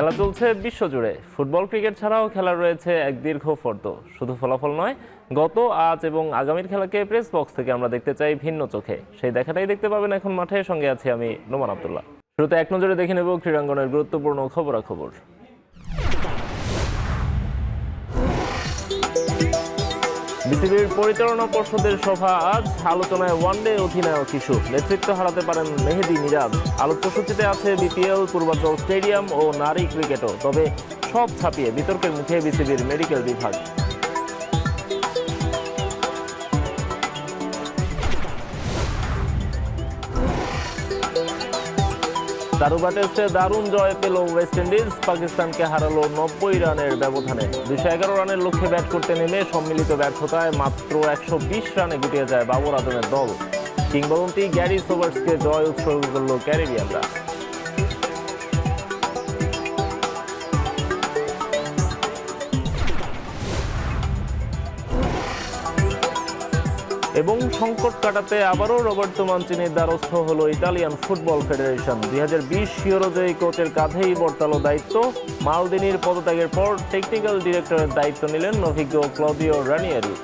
খেলা চলছে বিশ্বজুড়ে। ফুটবল ক্রিকেট ছাড়াও খেলা রয়েছে এক দীর্ঘ ফর্দ। শুধু ফলাফল নয়, গত, আজ এবং আগামীর খেলাকে প্রেস বক্স থেকে আমরা দেখতে চাই ভিন্ন চোখে। সেই দেখাটাই দেখতে পাবেন এখন মাঠে। সঙ্গে আছি আমি নোমান আব্দুল্লাহ। শুরুতে এক নজরে দেখে নেব ক্রীড়াঙ্গনের গুরুত্বপূর্ণ খবরাখবর। বিসিবির পরিচালনা পর্ষদের সভা আজ। আলোচনায় ওয়ানডে অধিনায়ক ইস্যু। নেতৃত্ব হারাতে পারেন মেহেদী মিরাজ। আলোচ্যসূচিতে আছে বিপিএল, পূর্বাঞ্চল স্টেডিয়াম ও নারী ক্রিকেটও। তবে সব ছাপিয়ে বিতর্কের মুখে বিসিবির মেডিকেল বিভাগ। দারুবা টেস্টে দারুণ জয় পেল ওয়েস্ট ইন্ডিজ। পাকিস্তানকে হারালো 90 রানের ব্যবধানে। 211 রানের লক্ষ্যে ব্যাট করতে নেমে সম্মিলিত ব্যর্থতায় মাত্র 120 রানে গুটিয়ে যায় বাবর আজমের দল। কিংবদন্তি গ্যারি সোবার্সকে জয় উৎসর্গ করল ক্যারিবিয়ানরা। এবং সংকট কাটাতে আবারও রবার্তো মানচিনির দ্বারস্থ হলো ইতালিয়ান ফুটবল ফেডারেশন। 2020 ইউরোজয়ী কোচের কাঁধেই বর্তালো দায়িত্ব। মালদিনির পদত্যাগের পর টেকনিক্যাল ডিরেক্টরের দায়িত্ব নিলেন অভিজ্ঞ ক্লদিও রানিয়েরি।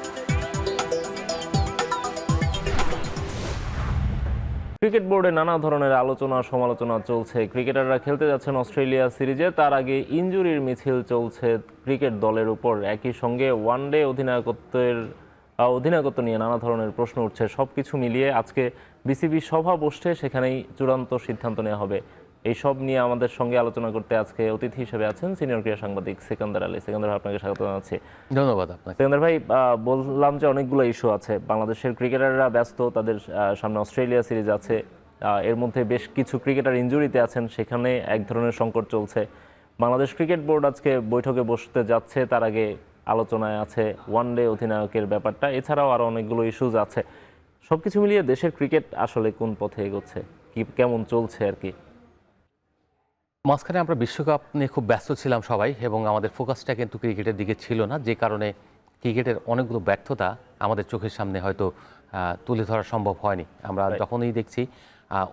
ক্রিকেট বোর্ডে নানা ধরনের আলোচনা সমালোচনা চলছে। ক্রিকেটাররা খেলতে যাচ্ছেন অস্ট্রেলিয়া সিরিজে, তার আগে ইনজুরির মিছিল চলছে ক্রিকেট দলের উপর। একই সঙ্গে ওয়ানডে অধিনায়কত্ব নিয়ে নানা ধরনের প্রশ্ন উঠছে। সবকিছু মিলিয়ে আজকে বিসিবি সভা বসছে, সেখানেই চূড়ান্ত সিদ্ধান্ত নেওয়া হবে। এই সব নিয়ে আমাদের সঙ্গে আলোচনা করতে আজকে অতিথি হিসেবে আছেন সিনিয়র ক্রীড়া সাংবাদিক সেকান্দার আলী। সেকান্দার, আপনাকে স্বাগত জানাচ্ছি। ধন্যবাদ আপনাকে। সেকান্দার ভাই, বললাম যে অনেকগুলো ইস্যু আছে। বাংলাদেশের ক্রিকেটাররা ব্যস্ত, তাদের সামনে অস্ট্রেলিয়া সিরিজ আছে। এর মধ্যে বেশ কিছু ক্রিকেটার ইনজুরিতে আছেন, সেখানে এক ধরনের সংকট চলছে। বাংলাদেশ ক্রিকেট বোর্ড আজকে বৈঠকে বসতে যাচ্ছে, তার আগে আলোচনায় আছে ওয়ানডে অধিনায়কের ব্যাপারটা। এছাড়াও আরও অনেকগুলো ইস্যুজ আছে। সবকিছু মিলিয়ে দেশের ক্রিকেট আসলে কোন পথে এগোচ্ছে, কেমন চলছে আর কি? মাঝখানে আমরা বিশ্বকাপ নিয়ে খুব ব্যস্ত ছিলাম সবাই, এবং আমাদের ফোকাসটা কিন্তু ক্রিকেটের দিকে ছিল না, যে কারণে ক্রিকেটের অনেকগুলো ব্যর্থতা আমাদের চোখের সামনে হয়তো তুলে ধরা সম্ভব হয়নি। আমরা যখনই দেখছি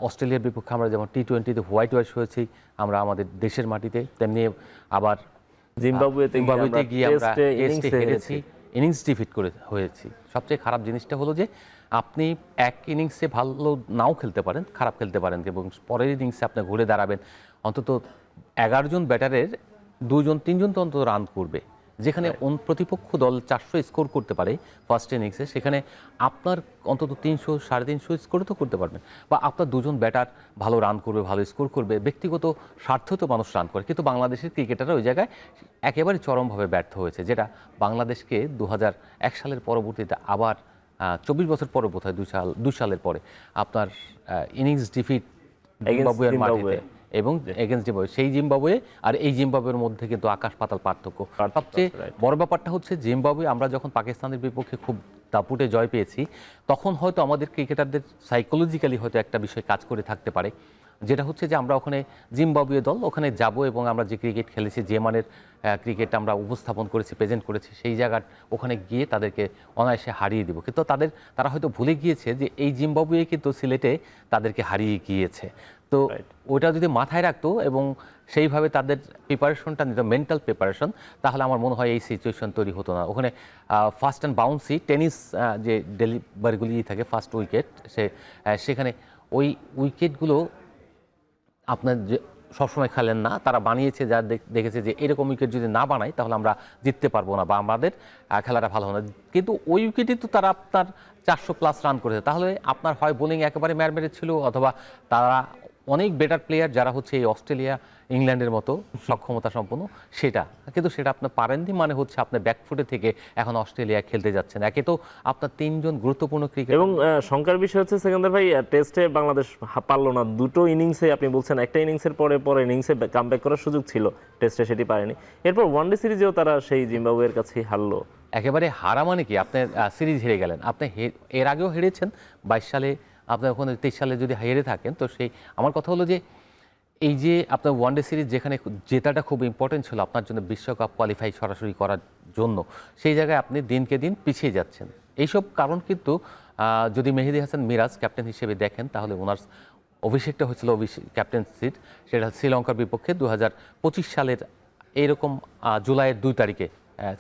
অস্ট্রেলিয়ার বিপক্ষে আমরা যেমন টি-20-তে হোয়াইট ওয়াশ হয়েছি আমরা আমাদের দেশের মাটিতে, তেমনি আবার জিম্বাবুয়েতে গিয়ে আমরা হেরেছি, ইনিংস ডিফিট করে হয়েছি। সবচেয়ে খারাপ জিনিসটা হলো যে আপনি এক ইনিংসে ভালো নাও খেলতে পারেন, খারাপ খেলতে পারেন, এবং পরের ইনিংসে আপনি ঘুরে দাঁড়াবেন অন্তত 11 জন ব্যাটারের 2 জন 3 জন তো অন্তত রান করবে। যেখানে প্রতিপক্ষ দল 400 স্কোর করতে পারে ফার্স্ট ইনিংসে, সেখানে আপনার অন্তত 300 350 স্কোর তো করতে পারবেন, বা আপনার 2 জন ব্যাটার ভালো রান করবে, ভালো স্কোর করবে। ব্যক্তিগত স্বার্থ তো মানুষ রান করে, কিন্তু বাংলাদেশের ক্রিকেটাররা ওই জায়গায় একেবারে চরমভাবে ব্যর্থ হয়েছে, যেটা বাংলাদেশকে 2001 সালের পরবর্তীতে আবার 24 বছর পরে, বোধহয় 2 সালের পরে আপনার ইনিংস ডিফিট জিম্বাবুয়ের মাটিতে এবং এগেন্স্ট জিম্বাবুয়ে, সেই জিম্বাবুয়ে আর এই জিম্বাবুয়ের মধ্যে কিন্তু আকাশ পাতাল পার্থক্য। সবচেয়ে বড় ব্যাপারটা হচ্ছে জিম্বাবুয়ে আমরা যখন পাকিস্তানের বিপক্ষে খুব দাপুটে জয় পেয়েছি, তখন হয়তো আমাদের ক্রিকেটারদের সাইকোলজিক্যালি হয়তো একটা বিষয় কাজ করে থাকতে পারে, যেটা হচ্ছে যে আমরা ওখানে জিম্বাবুয়ে দল, ওখানে যাব এবং আমরা যে ক্রিকেট খেলেছি, যে মানের ক্রিকেট আমরা উপস্থাপন করেছি, প্রেজেন্ট করেছি, সেই জায়গার ওখানে গিয়ে তাদেরকে অনায়াসে হারিয়ে দেব। কিন্তু তারা হয়তো ভুলে গিয়েছে যে এই জিম্বাবুয়ে কিন্তু সিলেটে তাদেরকে হারিয়ে গিয়েছে। তো ওটা যদি মাথায় রাখতো এবং সেইভাবে তাদের প্রিপারেশনটা নিত, মেন্টাল প্রিপারেশন, তাহলে আমার মনে হয় এই সিচুয়েশন তৈরি হতো না। ওখানে ফাস্ট অ্যান্ড বাউন্সি টেনিস যে ডেলিভারিগুলি থাকে, ফার্স্ট উইকেট, সেখানে ওই উইকেটগুলো আপনার যে সবসময় খেলেন না, তারা বানিয়েছে, যা দেখেছে যে এরকম উইকেট যদি না বানাই তাহলে আমরা জিততে পারবো না, বা আমাদের খেলাটা ভালো হবে না। কিন্তু ওই উইকেটই তো তারা আপনার 400+ রান করেছে। তাহলে আপনার হয় বোলিং একেবারে ম্যারমেরে ছিল, অথবা তারা অনেক বেটার প্লেয়ার যারা হচ্ছে এই অস্ট্রেলিয়া ইংল্যান্ডের মতো সক্ষমতা সম্পন্ন, কিন্তু সেটা আপনি পারেননি। মানে হচ্ছে আপনি ব্যাকফুটে থেকে এখন অস্ট্রেলিয়া খেলতে যাচ্ছেন। একে তো আপনার 3 জন গুরুত্বপূর্ণ ক্রিকেট, এবং শঙ্কার বিষয় হচ্ছে সেকেন্দার ভাই, টেস্টে বাংলাদেশ পারলো না। 2টো ইনিংসে আপনি বলছেন, একটা ইনিংসের পরে ইনিংসে কামব্যাক করার সুযোগ ছিল, টেস্টে সেটি পারেনি। এরপর ওয়ানডে সিরিজেও তারা সেই জিম্বাবুয়ের কাছে হারলো। একেবারে হারা মানে কি, আপনি সিরিজ হেরে গেলেন। আপনি এর আগেও হেরেছেন 22 সালে, আপনার ওখানে 23 সালে যদি হেরে থাকেন, তো সেই আমার কথা হলো যে এই যে আপনার ওয়ানডে সিরিজ যেখানে জেতাটা খুব ইম্পর্টেন্ট ছিল আপনার জন্য বিশ্বকাপ কোয়ালিফাই সরাসরি করার জন্য, সেই জায়গায় আপনি দিনকে দিন পিছিয়ে যাচ্ছেন। এইসব কারণ কিন্তু যদি মেহেদী হাসান মিরাজ ক্যাপ্টেন হিসেবে দেখেন, তাহলে ওনার অভিষেকটা হয়েছিল ক্যাপ্টেন্সির, সেটা শ্রীলঙ্কার বিপক্ষে 2025 সালের এইরকম জুলাইয়ের 2 তারিখে।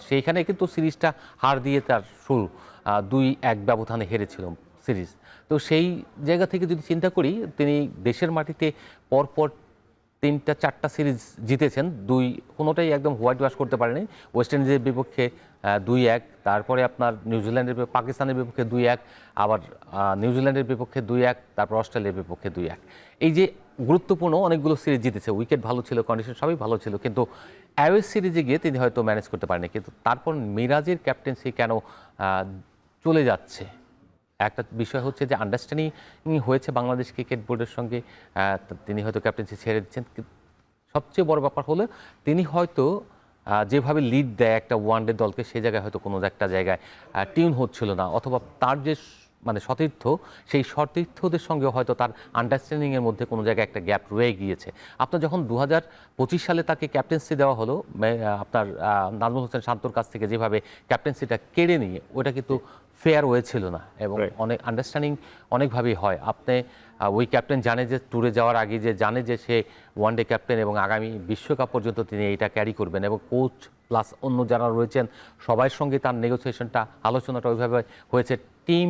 সেইখানে কিন্তু সিরিজটা হার দিয়ে তার শুরু, 2-1 ব্যবধানে হেরেছিল সিরিজ। তো সেই জায়গা থেকে যদি চিন্তা করি, তিনি দেশের মাটিতে পরপর 3-4টা সিরিজ জিতেছেন, কোনোটাই একদম হোয়াইট ওয়াশ করতে পারেনি। ওয়েস্ট ইন্ডিজের বিপক্ষে 2-1, তারপরে আপনার পাকিস্তানের বিপক্ষে 2-1, আবার নিউজিল্যান্ডের বিপক্ষে 2-1, তারপর অস্ট্রেলিয়ার বিপক্ষে 2-1। এই যে গুরুত্বপূর্ণ অনেকগুলো সিরিজ জিতেছে, উইকেট ভালো ছিল, কন্ডিশন সবই ভালো ছিল, কিন্তু অ্যাওয়ে সিরিজে গিয়ে তিনি হয়তো ম্যানেজ করতে পারেনি। কিন্তু তারপর মিরাজের ক্যাপ্টেন্সি কেন চলে যাচ্ছে, একটা বিষয় হচ্ছে যে আন্ডারস্ট্যান্ডিং হয়েছে বাংলাদেশ ক্রিকেট বোর্ডের সঙ্গে, তিনি হয়তো ক্যাপ্টেন্সি ছেড়ে দিচ্ছেন। সবচেয়ে বড় ব্যাপার হলো তিনি হয়তো যেভাবে লিড দেয় একটা ওয়ানডে দলকে, সেই জায়গায় হয়তো কোনো একটা জায়গায় টিউন হচ্ছিল না, অথবা তার যে মানে সতীর্থ, সেই সতীর্থদের সঙ্গে হয়তো তার আন্ডারস্ট্যান্ডিংয়ের মধ্যে কোনো জায়গায় একটা গ্যাপ রয়ে গিয়েছে। আপনার যখন 2025 সালে তাকে ক্যাপ্টেন্সি দেওয়া হলো, আপনার নাজমুল হোসেন শান্তর কাছ থেকে যেভাবে ক্যাপ্টেন্সিটা কেড়ে নিয়ে, ওটা কিন্তু ফেয়ার ওয়ে ছিল না, এবং অনেক আন্ডারস্ট্যান্ডিং অনেকভাবেই হয়। আপনি ওই ক্যাপ্টেন জানে যে ট্যুরে যাওয়ার আগে যে জানে যে সে ওয়ানডে ক্যাপ্টেন এবং আগামী বিশ্বকাপ পর্যন্ত তিনি এইটা ক্যারি করবেন, এবং কোচ প্লাস অন্য যারা রয়েছেন সবার সঙ্গে তার নেগোসিয়েশনটা, আলোচনাটা ওইভাবে হয়েছে। টিম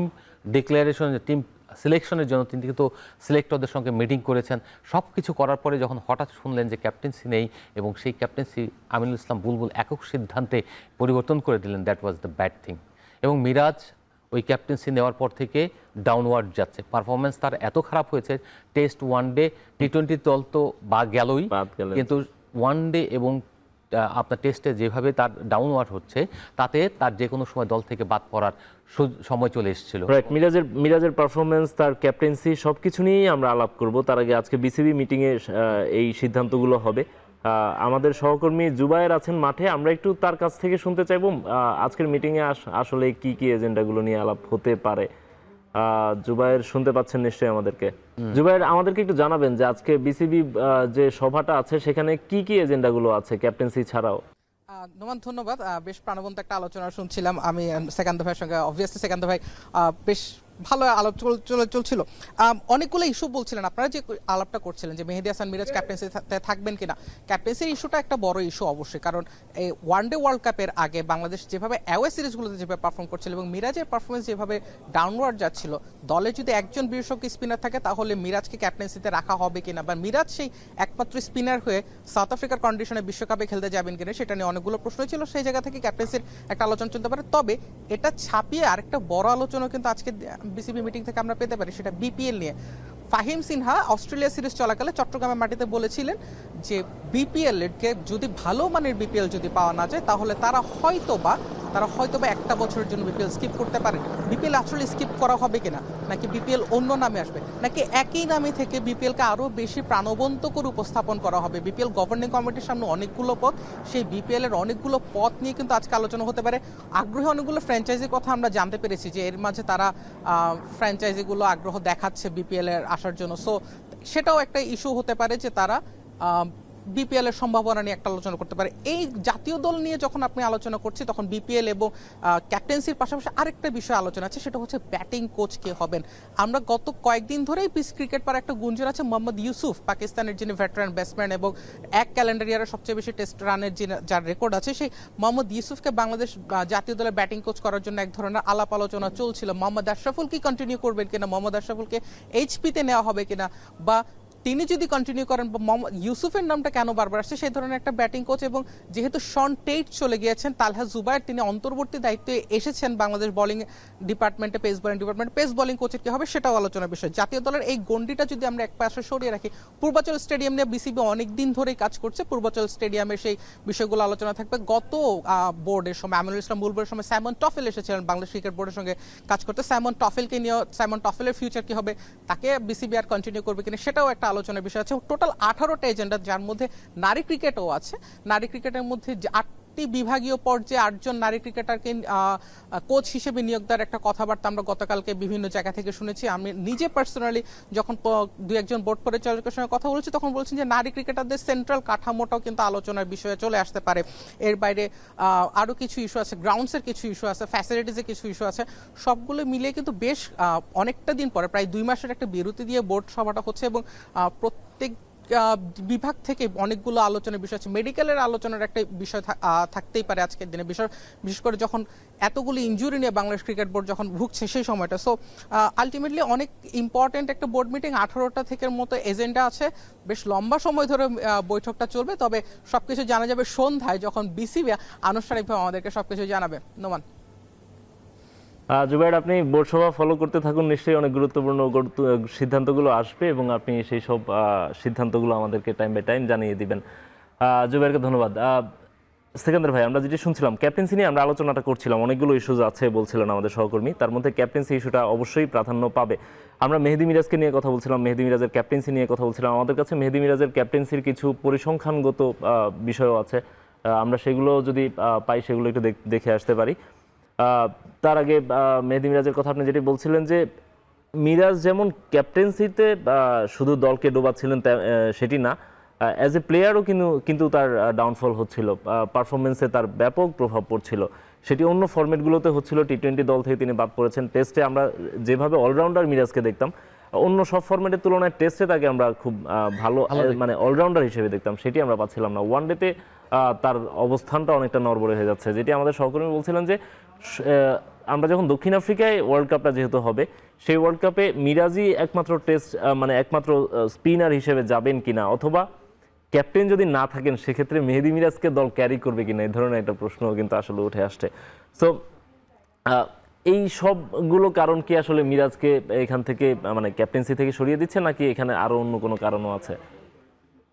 ডিক্লারেশন, টিম সিলেকশনের জন্য তিনি কিন্তু সিলেক্টরদের সঙ্গে মিটিং করেছেন। সব কিছু করার পরে যখন হঠাৎ শুনলেন যে ক্যাপ্টেন্সি নেই, এবং সেই ক্যাপ্টেন্সি আমিনুল ইসলাম বুলবুল একক সিদ্ধান্তে পরিবর্তন করে দিলেন, that was the bad thing. এবং মিরাজ ওই ক্যাপ্টেন্সি নেওয়ার পর থেকে ডাউনওয়ার্ড যাচ্ছে, পারফরমেন্স তার এত খারাপ হয়েছে। টেস্ট, ওয়ানডে, টি-20 দল তো গেলই, কিন্তু ওয়ানডে এবং আপনার টেস্টে যেভাবে তার ডাউনওয়ার্ড হচ্ছে, তাতে তার যে কোনো সময় দল থেকে বাদ পড়ার সময় চলে এসেছিল। রাইট, মিরাজের পারফরমেন্স, তার ক্যাপ্টেন্সি, সবকিছু নিয়েই আমরা আলাপ করব। তার আগে আজকে বিসিবি মিটিংয়ে এই সিদ্ধান্তগুলো হবে। আমাদের সহকর্মী জুবায়ের আছেন মাঠে, আমরা একটু তার কাছ থেকে শুনতে চাইব আজকের মিটিংয়ে আসলে কি কি এজেন্ডাগুলো নিয়ে আলাপ হতে পারে। জুবায়ের শুনতে পাচ্ছেন নিশ্চয়ই আমাদেরকে? জুবায়ের, আমাদেরকে একটু জানাবেন যে আজকে বিসিবি যে সভাটা আছে সেখানে কি কি এজেন্ডাগুলো আছে ক্যাপ্টেন্সি ছাড়াও? নোমান, ধন্যবাদ। বেশ প্রাণবন্ত একটা আলোচনা শুনছিলাম আমি সেকান্ত ভাইয়ের সঙ্গে। অবভিয়াসলি সেকান্ত ভাই বেশ ভালো আলোচনা চলছিল। অনেকগুলো ইস্যু বলছিলেন আপনারা, যে আলাপটা করছিলেন যে মেহেদী হাসান মিরাজ ক্যাপ্টেন্সি থাকবেন কিনা। ক্যাপ্টেন্সির ইস্যুটা একটা বড় ইস্যু অবশ্যই, কারণ এই ওয়ানডে ওয়ার্ল্ড কাপের আগে বাংলাদেশ যেভাবে অ্যাওয়ে সিরিজগুলোতে যেভাবে পারফর্ম করছিল, এবং মিরাজের পারফরমেন্স যেভাবে ডাউনওয়ার্ড যাচ্ছিল, দলে যদি একজন বিশেষজ্ঞ স্পিনার থাকে তাহলে মিরাজকে ক্যাপ্টেন্সিতে রাখা হবে কিনা, বা মিরাজ সেই একমাত্র স্পিনার হয়ে সাউথ আফ্রিকার কন্ডিশনে বিশ্বকাপে খেলতে যাবেন কিনা, সেটা নিয়ে অনেকগুলো প্রশ্ন ছিল। সেই জায়গা থেকে ক্যাপ্টেন্সির একটা আলোচনা চলতে পারে। তবে এটা ছাপিয়ে আরেকটা বড় আলোচনা কিন্তু আজকে বিসিবি মিটিং থেকে আমরা পেতে পারি, সেটা বিপিএল নিয়ে। ফাহিম সিনহা অস্ট্রেলিয়া সিরিজ চলাকালে চট্টগ্রামের মাটিতে বলেছিলেন যে বিপিএল কে যদি ভালো মানের বিপিএল যদি পাওয়া না যায়, তাহলে তারা হয়তোবা একটা বছরের জন্য বিপিএল স্কিপ করতে পারে। বিপিএল আসলে স্কিপ করা হবে কিনা, নাকি বিপিএল অন্য নামে আসবে, নাকি একই নামে থেকে বিপিএলকে আরও বেশি প্রাণবন্ত করে উপস্থাপন করা হবে। বিপিএল গভর্নিং কমিটির সামনে অনেকগুলো পদ, সেই বিপিএল এর অনেকগুলো পদ নিয়ে কিন্তু আজকে আলোচনা হতে পারে। আগ্রহী অনেকগুলো ফ্র্যাঞ্চাইজির কথা আমরা জানতে পেরেছি, যে এর মাঝে তারা ফ্র্যাঞ্চাইজিগুলো আগ্রহ দেখাচ্ছে বিপিএল এর আসার জন্য। সো সেটাও একটা ইস্যু হতে পারে যে তারা বিপিএল এর সম্ভাবনা নিয়ে একটা আলোচনা করতে পারে। এই জাতীয় দল নিয়ে যখন আপনি আলোচনা করছি, তখন বিপিএল এবং ক্যাপ্টেন্সির পাশাপাশি আরেকটা বিষয় আলোচনা আছে, সেটা হচ্ছে ব্যাটিং কোচ কে হবেন। আমরা গত কয়েকদিন ধরেই পিস ক্রিকেট পার একটা গুঞ্জন আছে, মোহাম্মদ ইউসুফ, পাকিস্তানের যিনি ভেটারান ব্যাটসম্যান এবং এক ক্যালেন্ডার ইয়ারে সবচেয়ে বেশি টেস্ট রানের যার রেকর্ড আছে, সেই মোহাম্মদ ইউসুফকে বাংলাদেশ জাতীয় দলের ব্যাটিং কোচ করার জন্য এক ধরনের আলাপ আলোচনা চলছিল। মোহাম্মদ আশরাফুল কি কন্টিনিউ করবেন কিনা, মোহাম্মদ আশরাফুলকে এইচপিতে নেওয়া হবে কিনা, বা তিনি যদি কন্টিনিউ করেন, ইউসুফের নামটা কেন বারবার আসছে, সেই ধরনের একটা ব্যাটিং কোচ। এবং যেহেতু শন টেইট চলে গিয়েছেন, তালহা জুবায়ের তিনি অন্তর্বর্তী দায়িত্বে এসেছেন বাংলাদেশ বোলিং ডিপার্টমেন্টে, পেস বোলিং কোচের কি হবে সেটাও আলোচনার বিষয়। জাতীয় দলের এই গণ্ডিটা যদি আমরা এক পাশে সরিয়ে রাখি, পূর্বাচল স্টেডিয়াম নিয়ে বিসিবি অনেক দিন ধরেই কাজ করছে। পূর্বাচল স্টেডিয়ামের সেই বিষয়গুলো আলোচনা থাকবে। গত বোর্ডের সময় আমিনুল ইসলাম বুলবুলের সময় সাইমন টফেল এসেছিলেন বাংলাদেশ ক্রিকেট বোর্ডের সঙ্গে কাজ করতে। সাইমন টফেলের ফিউচার কি হবে, তাকে বিসিবি আর কন্টিনিউ করবে কিনা, সেটাও একটা আলোচনার বিষয় আছে। টোটাল 18টা এজেন্ডা, যার মধ্যে নারী ক্রিকেটও আছে। নারী ক্রিকেটের মধ্যে প্রত্যেকটি বিভাগীয় পর্যায়ে 8 জন নারী ক্রিকেটারকে কোচ হিসেবে নিয়োগ দেওয়ার একটা কথাবার্তা আমরা গতকালকে বিভিন্ন জায়গা থেকে শুনেছি। আমি নিজে পার্সোনালি যখন দু একজন বোর্ড পরিচালকের সঙ্গে কথা বলেছি তখন বলছেন যে নারী ক্রিকেটারদের সেন্ট্রাল কাঠামোটাও কিন্তু আলোচনার বিষয়ে চলে আসতে পারে। এর বাইরে আরও কিছু ইস্যু আছে, গ্রাউন্ডসের কিছু ইস্যু আছে, ফ্যাসিলিটিসের কিছু ইস্যু আছে। সবগুলো মিলিয়ে কিন্তু বেশ অনেকটা দিন পরে, প্রায় 2 মাসের একটা বিরতি দিয়ে বোর্ড সভাটা হচ্ছে এবং প্রত্যেক বিভাগ থেকে অনেকগুলো আলোচনার বিষয় আছে। মেডিকেলের আলোচনার একটা বিষয় থাকতেই পারে আজকের দিনে, বিশেষ করে যখন এতগুলো ইনজুরি নিয়ে বাংলাদেশ ক্রিকেট বোর্ড যখন ভুগছে সেই সময়টা। সো আলটিমেটলি অনেক ইম্পর্টেন্ট একটা বোর্ড মিটিং, 18টা থেকে মতো এজেন্ডা আছে। বেশ লম্বা সময় ধরে বৈঠকটা চলবে, তবে সবকিছু জানা যাবে সন্ধ্যায় যখন বিসিবি আনুষ্ঠানিকভাবে আমাদেরকে সবকিছু জানাবে। নোমান। জুবাইর, আপনি বোর্ড সভা ফলো করতে থাকুন, নিশ্চয়ই অনেক গুরুত্বপূর্ণ সিদ্ধান্তগুলো আসবে এবং আপনি সেই সব সিদ্ধান্তগুলো আমাদেরকে টাইম বাই টাইম জানিয়ে দিবেন। জুবাইরকে ধন্যবাদ। সেকেন্দার ভাই, আমরা যেটি শুনছিলাম ক্যাপ্টেন্সি নিয়ে আমরা আলোচনাটা করছিলাম, অনেকগুলো ইস্যুজ আছে বলছিলেন আমাদের সহকর্মী, তার মধ্যে ক্যাপ্টেন্সি ইস্যুটা অবশ্যই প্রাধান্য পাবে। আমরা মেহেদী মিরাজকে নিয়ে কথা বলছিলাম, মেহেদী মিরাজের ক্যাপ্টেন্সি নিয়ে কথা বলছিলাম। আমাদের কাছে মেহেদী মিরাজের ক্যাপ্টেন্সির কিছু পরিসংখ্যানগত বিষয়ও আছে, আমরা সেগুলো যদি পাই সেগুলো একটু দেখে আসতে পারি। তার আগে মেহেদী মিরাজের কথা আপনি যেটি বলছিলেন যে মিরাজ যেমন ক্যাপ্টেন্সিতে শুধু দলকে ডোবাচ্ছিলেন সেটি না, অ্যাজ এ প্লেয়ারও কিন্তু তার ডাউনফল হচ্ছিল, পারফরমেন্সে তার ব্যাপক প্রভাব পড়ছিল। সেটি অন্য ফরম্যাটগুলোতে হচ্ছিল, টি-20 দল থেকে তিনি বাদ পড়েছেন। টেস্টে আমরা যেভাবে অলরাউন্ডার মিরাজকে দেখতাম, অন্য সব ফরম্যাটের তুলনায় টেস্টে তাকে আমরা খুব ভালো মানে অলরাউন্ডার হিসেবে দেখতাম, সেটি আমরা পাচ্ছিলাম না। ওয়ানডেতে তার অবস্থানটা অনেকটা নড়বড়ে হয়ে যাচ্ছে, যেটি আমাদের সহকর্মী বলছিলেন যে আমরা যখন দক্ষিণ আফ্রিকায় ওয়ার্ল্ড কাপটা যেহেতু হবে, সেই ওয়ার্ল্ড কাপে মিরাজই একমাত্র টেস্ট মানে একমাত্র স্পিনার হিসেবে যাবেন কিনা, অথবা ক্যাপ্টেন যদি না থাকেন সেক্ষেত্রে মেহেদী মিরাজকে দল ক্যারি করবে কিনা, এই ধরনের একটা প্রশ্ন কিন্তু আসলে উঠে আসছে। সো এই সবগুলো কারণ কি আসলে মিরাজকে এখান থেকে মানে ক্যাপ্টেন্সি থেকে সরিয়ে দিচ্ছে, নাকি এখানে আরো অন্য কোনো কারণও আছে?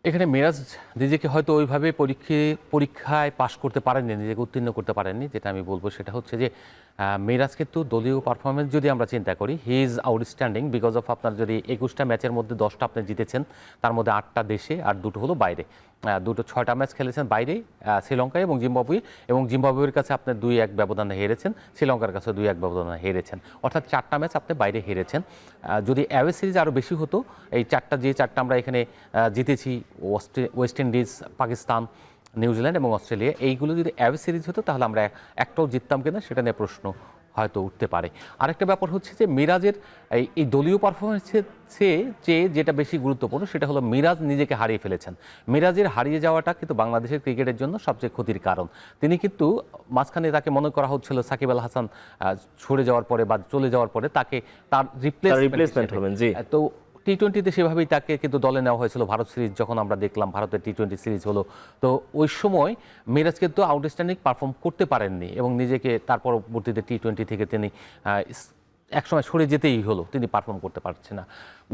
এখানে মিরাজ নিজেকে হয়তো ওইভাবে পরীক্ষায় পাশ করতে পারেননি, নিজেকে উত্তীর্ণ করতে পারেননি। যেটা আমি বলবো সেটা হচ্ছে যে মিরাজ কিন্তু দলীয় পারফরমেন্স যদি আমরা চিন্তা করি, he is outstanding because of আপনার যদি 21টা ম্যাচের মধ্যে 10টা আপনি জিতেছেন, তার মধ্যে 8টা দেশে আর 2টো হলো বাইরে। 6টা ম্যাচ খেলেছেন বাইরে, শ্রীলঙ্কায় এবং জিম্বাবুয়ে, এবং জিম্বাবুয়ের কাছে আপনি 2-1 ব্যবধানে হেরেছেন, শ্রীলঙ্কার কাছে 2-1 ব্যবধানে হেরেছেন, অর্থাৎ 4টা ম্যাচ আপনি বাইরে হেরেছেন। যদি অ্যাওয়ে সিরিজ আরও বেশি হতো, এই 4টা আমরা এখানে জিতেছি, ওয়েস্ট ইন্ডিজ, পাকিস্তান, নিউজিল্যান্ড এবং অস্ট্রেলিয়া, এইগুলো যদি অ্যাওয়ে সিরিজ হতো তাহলে আমরা একটাও জিততাম কিনা সেটা নিয়ে প্রশ্ন হয়তো উঠতে পারে। আরেকটা ব্যাপার হচ্ছে যে মিরাজের এই দলীয় পারফরমেন্সের চেয়ে যেটা বেশি গুরুত্বপূর্ণ সেটা হলো মিরাজ নিজেকে হারিয়ে ফেলেছেন। মিরাজের হারিয়ে যাওয়াটা কিন্তু বাংলাদেশের ক্রিকেটের জন্য সবচেয়ে ক্ষতির কারণ। তিনি কিন্তু মাঝখানে তাকে মনে করা হচ্ছিল সাকিব আল হাসান ছড়ে যাওয়ার পরে বা চলে যাওয়ার পরে তাকে তার রিপ্লেসমেন্ট হবেন। জি, তো টি-20তে সেভাবেই তাকে কিন্তু দলে নেওয়া হয়েছিল। ভারত সিরিজ যখন আমরা দেখলাম, ভারতের টি-20 সিরিজ হলো, তো ওই সময় মিরাজ কিন্তু আউটস্ট্যান্ডিং পারফর্ম করতে পারেননি এবং নিজেকে তার পরবর্তীতে টি-20 থেকে তিনি একসময় সরে যেতেই হলো, তিনি পারফর্ম করতে পারছেন না।